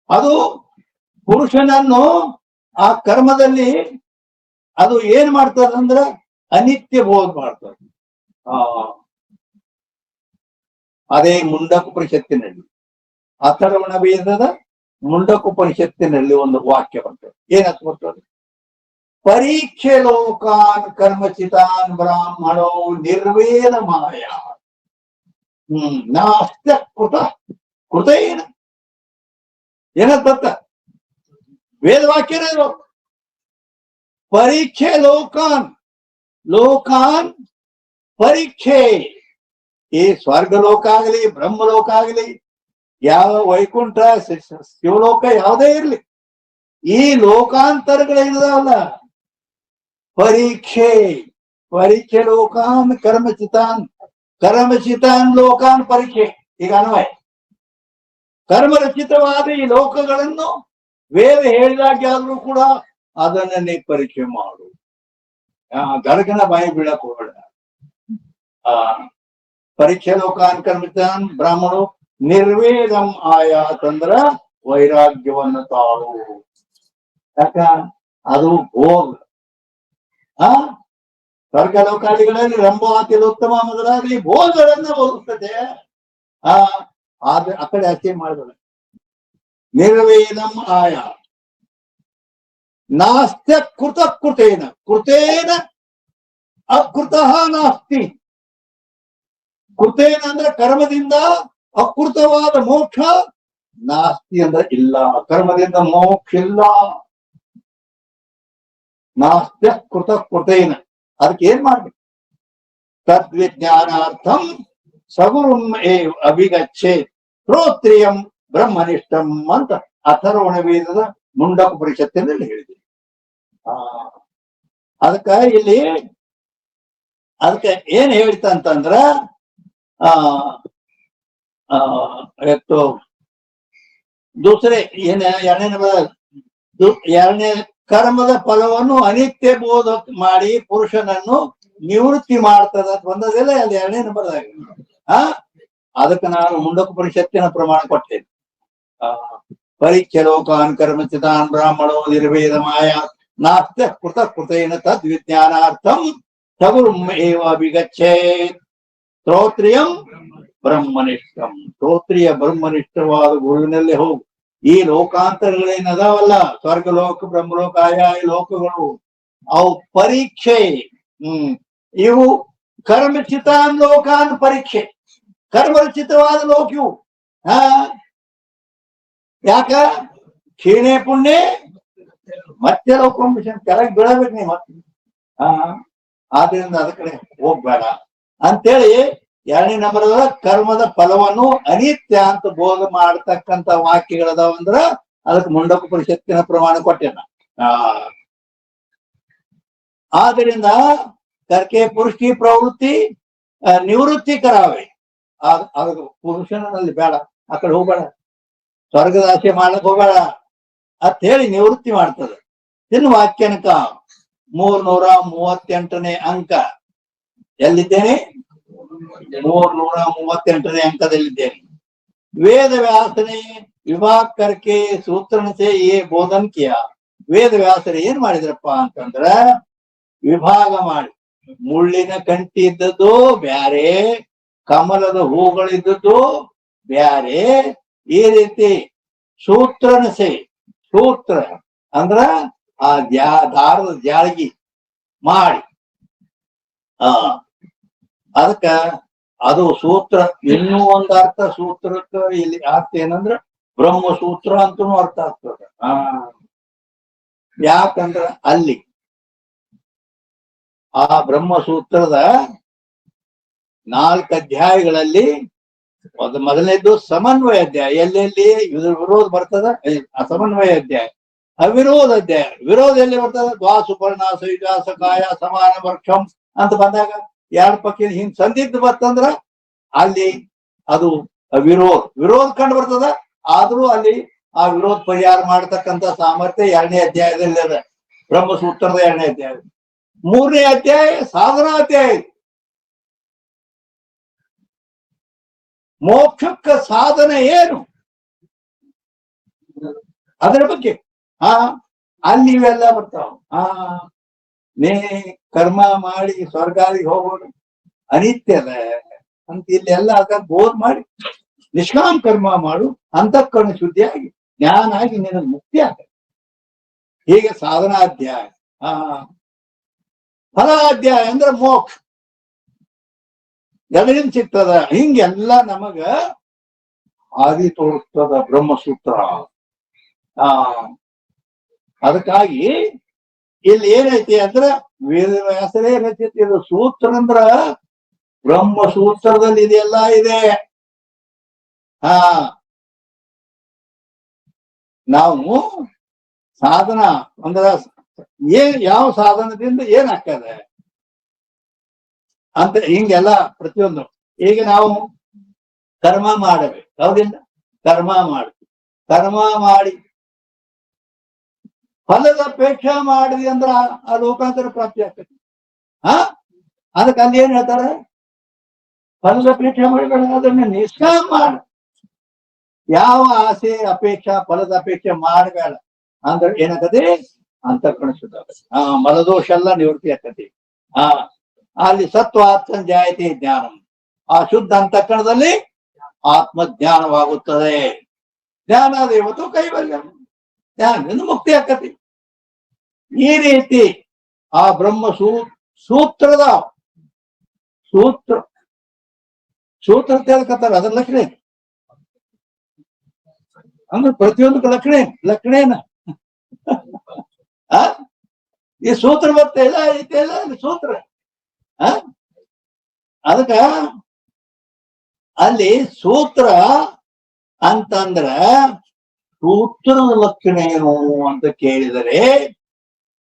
ಅದು ಪುರುಷನನ್ನು ಆ ಕರ್ಮದಲ್ಲಿ ಅದು ಏನ್ ಮಾಡ್ತದಂದ್ರ ಅನಿತ್ಯ ಬೋಧ ಮಾಡ್ತದೆ. ಅದೇ ಮುಂಡಕೋಪನಿಷತ್ತಿನಲ್ಲಿ ಅಥರ್ವಣ ವೇದದ ಮುಂಡಕೋಪನಿಷತ್ತಿನಲ್ಲಿ ಒಂದು ವಾಕ್ಯ ಬರ್ತದೆ. ಏನಂತ ಬರ್ತದೆ? ಪರೀಕ್ಷೆ ಲೋಕಾನ್ ಕರ್ಮಚಿತಾನ್ ಬ್ರಾಹ್ಮಣೋ ನಿರ್ವೇದ ಮಾಯ ನಾಸ್ತ ಕೃತ ಕೃತ ಏನಂತ ವೇದವಾಕ್ಯನೇ ಇರೋ ಪರೀಕ್ಷೆ ಲೋಕಾನ್ ಲೋಕಾನ್ ಪರೀಕ್ಷೆ. ಈ ಸ್ವರ್ಗಲೋಕ ಆಗಲಿ ಬ್ರಹ್ಮಲೋಕ ಆಗಲಿ ಯಾವ ವೈಕುಂಠ ಶಿವಲೋಕ ಯಾವುದೇ ಇರ್ಲಿ, ಈ ಲೋಕಾಂತರಗಳಿದಾವಲ್ಲ ಪರೀಕ್ಷೆ. ಪರೀಕ್ಷೆ ಲೋಕಾನ್ ಕರ್ಮಚಿತಾನ್ ಲೋಕಾನ್ ಪರೀಕ್ಷೆ. ಈಗ ಅನ್ವಯ ಕರ್ಮರಚಿತವಾದ ಈ ಲೋಕಗಳನ್ನು ವೇದ ಹೇಳಿದಾಗ್ಯಾದ್ರೂ ಕೂಡ ಅದನ್ನ ನೀ ಪರೀಕ್ಷೆ ಮಾಡು. ಗರಗನ ಬಾಯಿ ಬೀಳಕ್ ಹೋಗಬೇಡ. ಪರೀಕ್ಷೆ ಲೋಕಾನ್ ಕರ್ಮಚಿತಾನ್ ಬ್ರಾಹ್ಮಣು ನಿರ್ವೇದಂ ಆಯಾತಂದ್ರ ವೈರಾಗ್ಯವನ್ನು ತಾಳು. ಯಾಕ ಅದು ಭೋಗ. ಸ್ವರ್ಗ ಲೋಕಾದಿಗಳಲ್ಲಿ ರಂಭ ತಿಲೋತ್ತಮ ಮೊದಲಾಗಲಿ ಭೋಗಗಳನ್ನ ಹೋಗುತ್ತದೆ. ಆ ಕಡೆ ಅಷ್ಟೇ ಮಾಡಿದ ನಿರ್ವೇದಂ ಆಯ ನಾಸ್ತ್ಯ ಕೃತ ಕೃತೇನ ಕೃತೇನ ಅಕೃತಃ ನಾಸ್ತಿ. ಕೃತೇನ ಅಂದ್ರೆ ಕರ್ಮದಿಂದ ಅಕೃತವಾದ ಮೋಕ್ಷ, ನಾಸ್ತಿ ಅಂದ್ರೆ ಇಲ್ಲ, ಕರ್ಮದಿಂದ ಮೋಕ್ಷ ಇಲ್ಲ. ನಾಸ್ತ್ಯ ಕೃತ ಕೃತೇನ. ಅದಕ್ಕೆ ಏನ್ ಮಾಡ್ಬೇಕು? ತದ್ವಿಜ್ಞಾನಾರ್ಥಂ ಸಗುರುಂ ಏವ ಅಭಿಗಚ್ಚೆ ಶ್ರೋತ್ರಿಯಂ ಬ್ರಹ್ಮನಿಷ್ಠಂ ಅಂತ ಅಥರ್ವಣ ವೇದದ ಮುಂಡಕೋಪನಿಷತ್ತಿನಲ್ಲಿ ಹೇಳಿದೆ. ಅದಕ್ಕ ಇಲ್ಲಿ ಅದಕ್ಕೆ ಏನ್ ಹೇಳ್ತಂತಂದ್ರ ದೂಸರೆ ಏನ ಎರಡನೇ ಕರ್ಮದ ಫಲವನ್ನು ಅನಿತ್ಯ ಬೋಧ ಮಾಡಿ ಪುರುಷನನ್ನು ನಿವೃತ್ತಿ ಮಾಡ್ತದ ಬಂದದಿಲ್ಲ ಅಲ್ಲಿ ಎರಡನೇ ನಂಬರ್ದಾಗ. ಅದಕ್ಕೆ ನಾನು ಮುಂಡಕೋಪನಿಷತ್ತಿನ ಪ್ರಮಾಣ ಕೊಟ್ಟೇನೆ. ಪರೀಕ್ಷೆ ಲೋಕಾನ್ ಕರ್ಮಚಿತಾನ್ ಬ್ರಾಹ್ಮಣೋ ನಿರ್ವೇದ ಮಾಯಾ ನಾಸ್ತ್ಯ ಕೃತ ಕೃತೇನ ತದ್ವಿಜ್ಞಾನಾರ್ಥಂ ಸಗುರುಂ ಏವ ಅಭಿಗಚ್ಚೇತ್ ಶ್ರೋತ್ರಿಯಂ ಬ್ರಹ್ಮನಿಷ್ಠಂ. ಶ್ರೋತ್ರಿಯ ಬ್ರಹ್ಮನಿಷ್ಠವಾದ ಗುರುವಿನಲ್ಲಿ ಹೋಗು. ಈ ಲೋಕಾಂತರಗಳೇನದಾವಲ್ಲ ಸ್ವರ್ಗಲೋಕ ಬ್ರಹ್ಮಲೋಕ ಆಯಾ ಲೋಕಗಳು ಅವು ಪರೀಕ್ಷೆ. ಇವು ಕರ್ಮಚಿತಾನ್ ಲೋಕಾನ್ ಪರೀಕ್ಷೆ. ಕರ್ಮರಚಿತವಾದ ಲೋಕ ಇವು. ಯಾಕ ಕ್ಷೀಣೆ ಪುಣ್ಯ ಮತ್ತೆ ಲೋಕ ಕೆಳಗೆ ಬೀಳಬೇಕು ನೀ ಮತ್ತೆ. ಆದ್ರಿಂದ ಅದ ಕಡೆ ಹೋಗ್ಬೇಡ ಅಂತೇಳಿ ಎರಡನೇ ನಂಬರ್ ಕರ್ಮದ ಫಲವನ್ನು ಅನಿತ್ಯ ಅಂತ ಬೋಧ ಮಾಡ್ತಕ್ಕಂತ ವಾಕ್ಯಗಳದಾವಂದ್ರ ಅದಕ್ಕೆ ಮುಂಡಕೋಪನಿಷತ್ತಿನ ಪ್ರಮಾಣ ಕೊಟ್ಟೆನ. ಆದ್ದರಿಂದ ಕರ್ಕೆ ಪುರುಷ ಕಿ ಪ್ರವೃತ್ತಿ ನಿವೃತ್ತಿ ಕರಾವೆ. ಅದಕ್ಕೆ ಪುರುಷನಲ್ಲಿ ಬೇಡ, ಆ ಕಡೆ ಹೋಗ್ಬೇಡ, ಸ್ವರ್ಗದ ಆಸೆ ಮಾಡಕ್ ಹೋಗ್ಬೇಡ ಅಂತ ಹೇಳಿ ನಿವೃತ್ತಿ ಮಾಡ್ತದೆ. ತಿನ್ನು ವಾಕ್ಯನಕ 338ನೇ ಅಂಕ. ಎಲ್ಲಿದ್ದೇನೆ? 338ನೇ ಅಂಕದಲ್ಲಿದ್ದೇನೆ. ವೇದ ವ್ಯಾಸನೆ ವಿಭಾಗ ಕರ್ಕೆ ಸೂತ್ರನಸೆ ಏ ಬೋಧನ್ ಕಿಯ. ವೇದ ವ್ಯಾಸರು ಏನ್ ಮಾಡಿದ್ರಪ್ಪ ಅಂತಂದ್ರ ವಿಭಾಗ ಮಾಡಿ, ಮುಳ್ಳಿನ ಕಂಟಿ ಇದ್ದದ್ದು ಬ್ಯಾರೆ, ಕಮಲದ ಹೂಗಳಿದ್ದದ್ದು ಬ್ಯಾರೆ. ಈ ರೀತಿ ಸೂತ್ರನಸೆ, ಸೂತ್ರ ಅಂದ್ರ ಆ ದಾರದ ಜಾಳಗಿ ಮಾಡಿ ಅದಕ್ಕ ಅದು ಸೂತ್ರ. ಇನ್ನೂ ಒಂದು ಅರ್ಥ ಸೂತ್ರಕ್ಕ ಇಲ್ಲಿ ಅರ್ಥ ಏನಂದ್ರ ಬ್ರಹ್ಮಸೂತ್ರ ಅಂತನೂ ಅರ್ಥ ಆಗ್ತದ. ಯಾಕಂದ್ರ ಅಲ್ಲಿ ಆ ಬ್ರಹ್ಮಸೂತ್ರದ 4 ಅಧ್ಯಾಯಗಳಲ್ಲಿ ಮೊದಲನೇದ್ದು ಸಮನ್ವಯ ಅಧ್ಯಾಯ. ಎಲ್ಲೆಲ್ಲಿ ವಿರೋಧ ಬರ್ತದ ಸಮನ್ವಯ ಅಧ್ಯಾಯ. ಅವಿರೋಧ ಅಧ್ಯಾಯ. ವಿರೋಧ ಎಲ್ಲಿ ಬರ್ತದ? ದ್ವಾಸುಪರ್ಣ ಸೈಜಾಸ ಕಾಯ ಸಮಾನ ವೃಕ್ಷಂ ಅಂತ ಬಂದಾಗ 2 ಪಕ್ಷ ಹಿಂಗ್ ಸಂದಿಗ್ಧ ಬರ್ತಂದ್ರ ಅಲ್ಲಿ ಅದು ವಿರೋಧ ಕಂಡು ಬರ್ತದ. ಆದ್ರೂ ಅಲ್ಲಿ ಆ ವಿರೋಧ ಪರಿಹಾರ ಮಾಡತಕ್ಕಂತ ಸಾಮರ್ಥ್ಯ 2ನೇ ಅಧ್ಯಾಯದಲ್ಲಿ ಅದ, ಬ್ರಹ್ಮಸೂತ್ರದ 2ನೇ ಅಧ್ಯಾಯ. 3ನೇ ಅಧ್ಯಾಯ ಸಾಧನಾ ಅಧ್ಯಾಯ. ಮೋಕ್ಷಕ್ಕ ಸಾಧನೆ ಏನು ಅದರ ಬಗ್ಗೆ ಅಲ್ಲಿ ಇವೆಲ್ಲ ಬರ್ತಾವ. ನೇ ಕರ್ಮ ಮಾಡಿ ಸ್ವರ್ಗಾದಿಗೆ ಹೋಗೋದು ಅನಿತ್ಯದ ಅಂತ ಇಲ್ಲೆಲ್ಲ ಅದ ಬೋಧ್ ಮಾಡಿ ನಿಷ್ಕಾಮ ಕರ್ಮ ಮಾಡು, ಅಂತಃಕರಣ ಶುದ್ಧಿಯಾಗಿ ಜ್ಞಾನ ಆಗಿ ನಿನಗೆ ಮುಕ್ತಿ ಆಗ. ಹೀಗೆ ಸಾಧನಾಧ್ಯಾಯ. ಫಲಾಧ್ಯಾಯ ಅಂದ್ರೆ ಮೋಕ್ಷ ಎದರಿಂದ ಸಿಗ್ತದ. ಹಿಂಗೆಲ್ಲ ನಮಗ ಆದಿ ತೋರಿಸ್ತದ ಬ್ರಹ್ಮಸೂತ್ರ. ಅದಕ್ಕಾಗಿ ಇಲ್ಲಿ ಏನೈತಿ ಅಂದ್ರ ವೇದವ್ಯಾಸರೇ ರಚಿಸಿದ ಸೂತ್ರ ಅಂದ್ರ ಬ್ರಹ್ಮಸೂತ್ರದಲ್ಲಿ ಇದೆಲ್ಲ ಇದೆ. ನಾವು ಸಾಧನ ಅಂದ್ರ ಯಾವ ಸಾಧನದಿಂದ ಏನಾಗ್ತದೆ ಅಂತ ಹಿಂಗೆಲ್ಲ ಪ್ರತಿಯೊಂದು. ಈಗ ನಾವು ಕರ್ಮ ಮಾಡಬೇಕು, ಹೌದಿಲ್ಲ? ಕರ್ಮ ಮಾಡ್ತೀವಿ. ಕರ್ಮ ಮಾಡಿ ಫಲದ ಅಪೇಕ್ಷೆ ಮಾಡಿದ್ವಿ ಅಂದ್ರ ಆ ಲೋಕಾಂತರ ಪ್ರಾಪ್ತಿ ಆಗ್ತದೆ. ಅದಕ್ಕೆ ಅಲ್ಲಿ ಏನ್ ಹೇಳ್ತಾರೆ? ಫಲದ ಅಪೇಕ್ಷೆ ಮಾಡಬೇಡ, ಅದನ್ನ ನಿಷ್ಕಾಮ ಮಾಡ. ಯಾವ ಆಸೆ ಅಪೇಕ್ಷಾ ಫಲದ ಅಪೇಕ್ಷೆ ಮಾಡಬೇಡ ಅಂದ್ರೆ ಏನಾಗದೆ? ಅಂತಃಕರಣ ಶುದ್ಧ ಆಗತ್ತೆ. ಮಲದೋಷ ಎಲ್ಲ ನಿವೃತ್ತಿ ಆಗ್ತದೆ. ಅಲ್ಲಿ ಸತ್ವಾತ್ಮ ಜಾಯತೆ ಜ್ಞಾನ. ಆ ಶುದ್ಧ ಅಂತಃಕರಣದಲ್ಲಿ ಆತ್ಮಜ್ಞಾನವಾಗುತ್ತದೆ. ಜ್ಞಾನ ದೇವತು ಕೈವಲ್ಯ, ಜ್ಞಾನದಿಂದ ಮುಕ್ತಿ ಆಕತಿ. ಈ ರೀತಿ ಆ ಬ್ರಹ್ಮ ಸೂತ್ರದ ಸೂತ್ರ ಹೇಳ್ಕತ್ತಾರ. ಅದ್ರ ಲಕ್ಷಣ ಅಂದ್ರೆ ಪ್ರತಿಯೊಂದಕ್ಕೆ ಲಕ್ಷಣೇನ ಈ ಸೂತ್ರ ಬರ್ತಾ ಇಲ್ಲ, ಐತೆಲ್ಲ ಸೂತ್ರ. ಅದಕ್ಕ ಅಲ್ಲಿ ಸೂತ್ರ ಅಂತಂದ್ರ ಸೂತ್ರದ ಲಕ್ಷಣ ಏನು ಅಂತ ಕೇಳಿದರೆ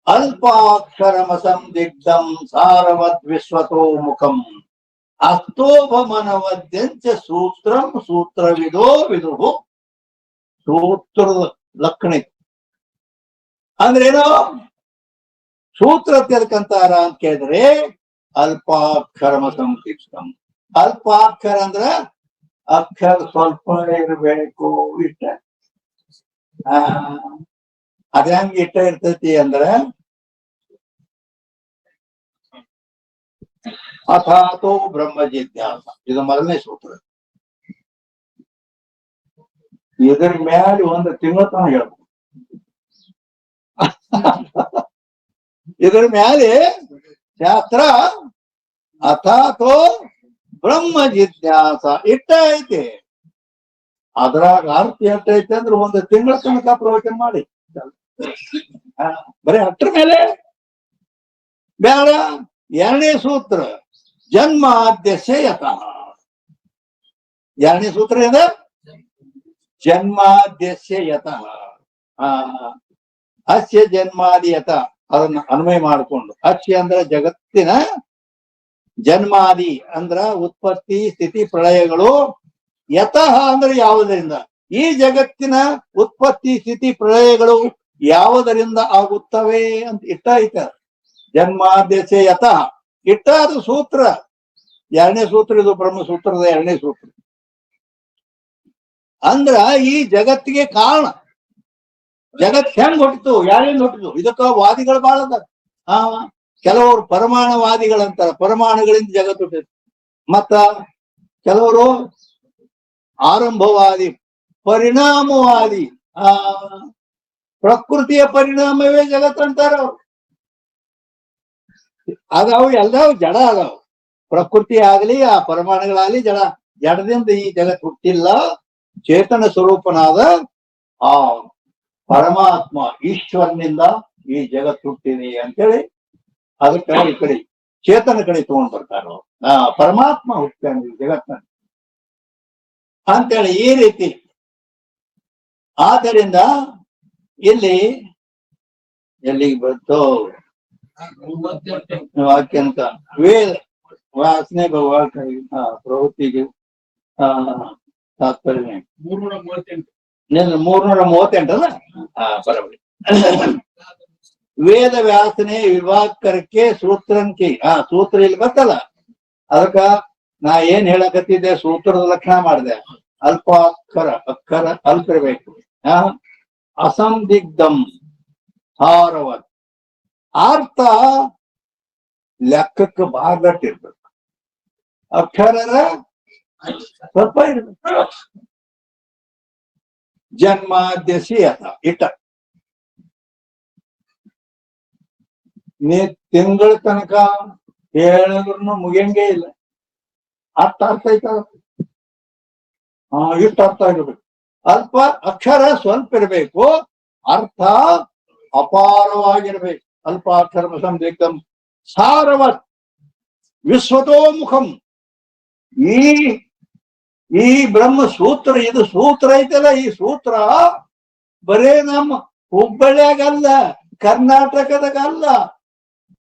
ಅಲ್ಪಾಕ್ಷರಮ ಸಂದಿಗ್ಧಂ ಸಾರವದ್ ವಿಶ್ವತೋ ಮುಖಂ ಅಸ್ತೋಭಮನವದ್ಯಂಚ ಸೂತ್ರಂ ಸೂತ್ರವಿದೋ ವಿದುಹು. ಸೂತ್ರದ ಲಕ್ಷಣ ಅಂದ್ರೇನು? ಸೂತ್ರ ತಿಳ್ಕಂತಾರ ಅಂತ ಕೇಳಿದ್ರೆ ಅಲ್ಪಾಕ್ಷರಮ ಸಂದಿಗ್ಧಂ. ಅಲ್ಪಾಕ್ಷರ ಅಂದ್ರ ಅಕ್ಷರ ಸ್ವಲ್ಪ ಇರಬೇಕು. ಇಷ್ಟ ಅದ್ಯಾಂಗ ಇಷ್ಟ ಇರ್ತೈತಿ ಅಂದ್ರ ಅಥಾತೋ ಬ್ರಹ್ಮ ಜಿಜ್ಞಾಸ. ಇದು ಮೊದಲನೇ ಸೂತ್ರ. ಇದ್ರ ಮ್ಯಾಲೆ 1 ತಿಂಗಳ ತನ ಹೇಳ್ಬೇಕು. ಇದ್ರ ಮ್ಯಾಲೆ ಶಾಸ್ತ್ರ ಅಥಾತೋ ಬ್ರಹ್ಮ ಜಿಜ್ಞಾಸ ಇಟ್ಟ ಐತಿ. ಅದ್ರಾಗ ಅರ್ಥ ಎಷ್ಟೈತೆ ಅಂದ್ರೆ 1 ತಿಂಗಳ ತನಕ ಪ್ರವಚನ ಮಾಡಿ ಬರೀ ಅಷ್ಟ್ರ ಮೇಲೆ ಬೇಡ. 2ನೇ ಸೂತ್ರ ಜನ್ಮಾದ್ಯಸ್ಯ ಯತಃ. 2ನೇ ಸೂತ್ರ ಏನ? ಜನ್ಮಾದ್ಯಸ್ಯ ಯತಃ. ಅಸ್ಯ ಜನ್ಮಾದಿ ಯತ ಅದನ್ನ ಅನ್ವಯ ಮಾಡಿಕೊಂಡು, ಅಸ್ಯ ಅಂದ್ರ ಜಗತ್ತಿನ, ಜನ್ಮಾದಿ ಅಂದ್ರ ಉತ್ಪತ್ತಿ ಸ್ಥಿತಿ ಪ್ರಳಯಗಳು, ಯತಃ ಅಂದ್ರೆ ಯಾವುದರಿಂದ, ಈ ಜಗತ್ತಿನ ಉತ್ಪತ್ತಿ ಸ್ಥಿತಿ ಪ್ರಳಯಗಳು ಯಾವುದರಿಂದ ಆಗುತ್ತವೆ ಅಂತ ಇಟ್ಟ ಐತ. ಜನ್ಮಾದ್ಯಸೆ ಯತಃ ಇಟ್ಟ ಅದು ಸೂತ್ರ. ಎರಡನೇ ಸೂತ್ರ ಇದು, ಬ್ರಹ್ಮಸೂತ್ರದ ಎರಡನೇ ಸೂತ್ರ. ಅಂದ್ರ ಈ ಜಗತ್ತಿಗೆ ಕಾರಣ. ಜಗತ್ ಹೆಂಗ್ ಹುಟ್ಟಿತು, ಯಾರಿಂದ ಹುಟ್ಟಿತು, ಇದಕ್ಕ ವಾದಿಗಳು ಬಹಳ ಅದ. ಕೆಲವರು ಪರಮಾಣುವಾದಿಗಳಂತಾರ, ಪರಮಾಣುಗಳಿಂದ ಜಗತ್ತು ಹುಟ್ಟಿತು. ಮತ್ತ ಕೆಲವರು ಆರಂಭವಾದಿ, ಪರಿಣಾಮವಾದಿ, ಪ್ರಕೃತಿಯ ಪರಿಣಾಮವೇ ಜಗತ್ ಅಂತಾರ. ಅದಾವು ಎಲ್ಲವೂ ಜಡ ಅದಾವು. ಪ್ರಕೃತಿ ಆಗ್ಲಿ ಆ ಪರಮಾಣುಗಳಾಗ್ಲಿ ಜಡ. ಜಡದಿಂದ ಈ ಜಗತ್ ಹುಟ್ಟಿಲ್ಲ. ಚೇತನ ಸ್ವರೂಪನಾದ ಆ ಪರಮಾತ್ಮ ಈಶ್ವರನಿಂದ ಈ ಜಗತ್ ಹುಟ್ಟಿದೆ ಅಂತೇಳಿ ಅದಕ್ಕೆ ಈ ಕಡೆ ಚೇತನ ಕಡೆ ತಗೊಂಡ್ ಬರ್ತಾರ. ಪರಮಾತ್ಮ ಹುಟ್ಟಾನೆ ಈ ಜಗತ್ನ ಅಂತೇಳಿ ಈ ರೀತಿ. ಆದ್ದರಿಂದ ಇಲ್ಲಿ ಎಲ್ಲಿಗೆ ಬಂತು ವಾಕ್ಯ ಅಂತ, ವೇದ ವಾಸನೆ ಪ್ರವೃತ್ತಿಗೆ ತಾತ್ಪರ್ಯ 338 ಅಲ್ಲ. ಬರಬರಿ. ವೇದ ವ್ಯಾಸನೆ ವಿಭಾಕರಕ್ಕೆ ಸೂತ್ರಂಕಿ. ಸೂತ್ರ ಇಲ್ಲಿ ಬರ್ತಲ್ಲ, ಅದಕ್ಕ ನಾ ಏನ್ ಹೇಳಕತ್ತಿದ್ದೆ, ಸೂತ್ರದ ಲಕ್ಷಣ ಮಾಡಿದೆ. ಅಲ್ಪ ಅಕ್ಷರ ಅಲ್ಪ ಇರ್ಬೇಕು. ಅಸಂದಿಗ್ಧಂ ಹಾರವತ್. ಅರ್ಥ ಲೆಕ್ಕಕ್ಕೆ ಬಾಗಟ್ಟಿರ್ಬೇಕು. ಅಕ್ಷರ ಸ್ವಲ್ಪ ಇರ್ಬೇಕು. ಜನ್ಮಾದ್ಯಸಿ ಅಥ ಇಟ್ಟ. ನೀ ತಿಂಗಳ ತನಕ ಹೇಳಿದ್ರು ಮುಗಿಯಂಗೇ ಇಲ್ಲ. ಅರ್ಥ ಐತ. ಇಷ್ಟು ಅರ್ಥ ಇರ್ಬೇಕು. ಅಲ್ಪ ಅಕ್ಷರ ಸ್ವಲ್ಪ ಇರಬೇಕು, ಅರ್ಥ ಅಪಾರವಾಗಿರ್ಬೇಕು. ಅಲ್ಪ ಅಕ್ಷರ ಸಂದಿಗ್ಧಂ ಸಾರವತ್ ವಿಶ್ವತೋಮುಖಂ. ಈ ಬ್ರಹ್ಮ ಸೂತ್ರ, ಇದು ಸೂತ್ರ ಐತಲ್ಲ, ಈ ಸೂತ್ರ ಬರೇ ನಮ್ಮ ಹುಬ್ಬಳ್ಳಿಯಾಗಲ್ಲ, ಕರ್ನಾಟಕದಾಗಲ್ಲ,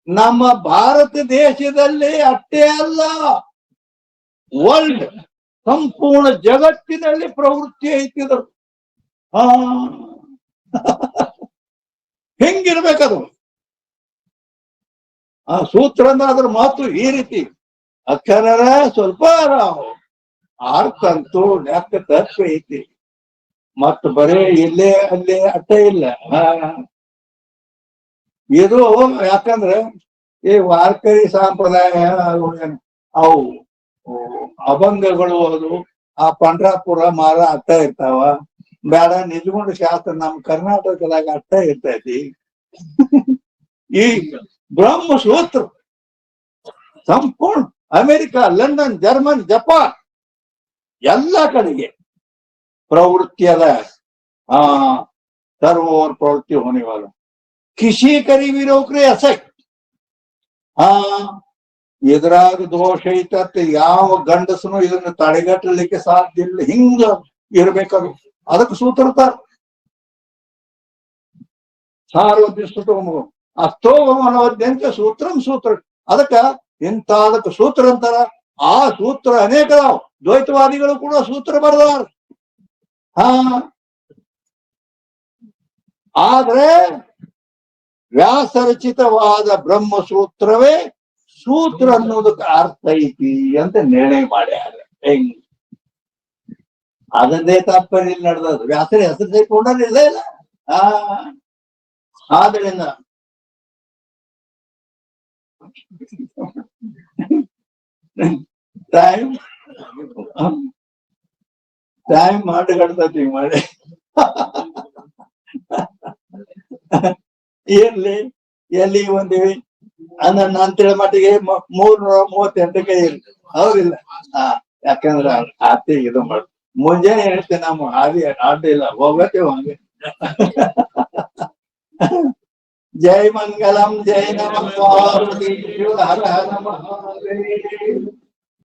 ನಮ್ಮ ಭಾರತ ದೇಶದಲ್ಲಿ ಅಷ್ಟೇ ಅಲ್ಲ, ವರ್ಲ್ಡ್ ಸಂಪೂರ್ಣ ಜಗತ್ತಿನಲ್ಲಿ ಪ್ರವೃತ್ತಿ ಐತಿದ್ರು. ಹೆಂಗಿರ್ಬೇಕದು ಆ ಸೂತ್ರ ಅಂದ್ರೆ ಅದ್ರ ಮಾತು ಈ ರೀತಿ. ಅಕ್ಷರ ಸ್ವಲ್ಪ ಅರ್ಥ ಅಂತೂ ಲೆಕ್ಕ ತತ್ವ ಐತಿ. ಮತ್ತ ಬರೇ ಇಲ್ಲೇ ಅಲ್ಲೇ ಅರ್ಥ ಇಲ್ಲ. ಇದು ಯಾಕಂದ್ರೆ ಈ ವಾರ್ಕರಿ ಸಂಪ್ರದಾಯ ಅವು ಅಭಂಗಗಳು, ಅದು ಆ ಪಂಡ್ರಾಪುರ ಮಾರ ಅರ್ಥ ಇರ್ತಾವ. ಬೇಡ, ನಿಜಗೊಂಡು ಶಾಸ್ತ್ರ ನಮ್ಮ ಕರ್ನಾಟಕದಾಗ ಅರ್ಥ ಇರ್ತೈತಿ. ಈ ಬ್ರಹ್ಮ ಸೂತ್ರ ಸಂಪೂರ್ಣ ಅಮೆರಿಕ, ಲಂಡನ್, ಜರ್ಮನ್, ಜಪಾನ್ ಎಲ್ಲ ಕಡೆಗೆ ಪ್ರವೃತ್ತಿ ಅದ. ಸರ್ವೋರ್ ಪ್ರವೃತ್ತಿ ಹೋನೆ वाला किसी करी भी रोक रहे असक. ಎದುರಾಗ ದೋಷ ಐತತ್ ಯಾವ ಗಂಡಸನು ಇದನ್ನ ತಡೆಗಟ್ಟಲಿಕ್ಕೆ ಸಾಧ್ಯ ಇಲ್ಲ. ಹಿಂಗ ಇರ್ಬೇಕದು. ಅದಕ್ಕೆ ಸೂತ್ರತಾರ ಸಾರ್ವದಿಸ್ತೋಮ ಅಸ್ತೋಮನವದ್ಯಂತ ಸೂತ್ರಂ ಸೂತ್ರ. ಅದಕ್ಕ ಇಂತ ಅದಕ್ಕೆ ಸೂತ್ರ ಅಂತಾರ. ಆ ಸೂತ್ರ ಅನೇಕ ದ್ವೈತವಾದಿಗಳು ಕೂಡ ಸೂತ್ರ ಬರೆದಾರ. ಆದ್ರೆ ವ್ಯಾಸರಚಿತವಾದ ಬ್ರಹ್ಮಸೂತ್ರವೇ ಸೂತ್ರ ಅನ್ನೋದಕ್ಕೆ ಅರ್ಥ ಐತಿ ಅಂತ ನಿರ್ಣಯ ಮಾಡ್ಯಾರ. ಹೆಂಗ್ ಅದನ್ನೇ ತಾತ್ಪರ್ಯ ಇಲ್ಲಿ ನಡೆದದು. ವ್ಯಾಸರ ಹೆಸರು ಸೇರ್ಕೊಂಡ್ರಿಲ್ಲ ಇಲ್ಲ. ಆದ್ರಿಂದ ಟೈಮ್ ಮಾಡಿಗಡ್ತತಿ ಮಾಡಿ ಇರ್ಲಿ. ಎಲ್ಲಿ ಬಂದಿವಿ ಅಂದ್ರ ನಾನ್ ತಿಳ ಮಟ್ಟಿಗೆ 338ಕ್ಕೆ ಇರ್ಲಿ. ಹೌದಿಲ್ಲ? ಯಾಕಂದ್ರ ಆತಿ ಇದು ಮಾಡ ಮುಂಜಾನೆ ಹೇಳ್ತೇನೆ. ನಮ್ಮ ಹಾದಿ ಆಡಿಲ್ಲ, ಹೋಗತ್ತೇವ ಹಂಗೆ. ಜೈ ಮಂಗಲಂ, ಜೈ ನಮಃ ಪಾರ್ವತಿ, ಹರ ಹರ ಮಹಾದೇವ.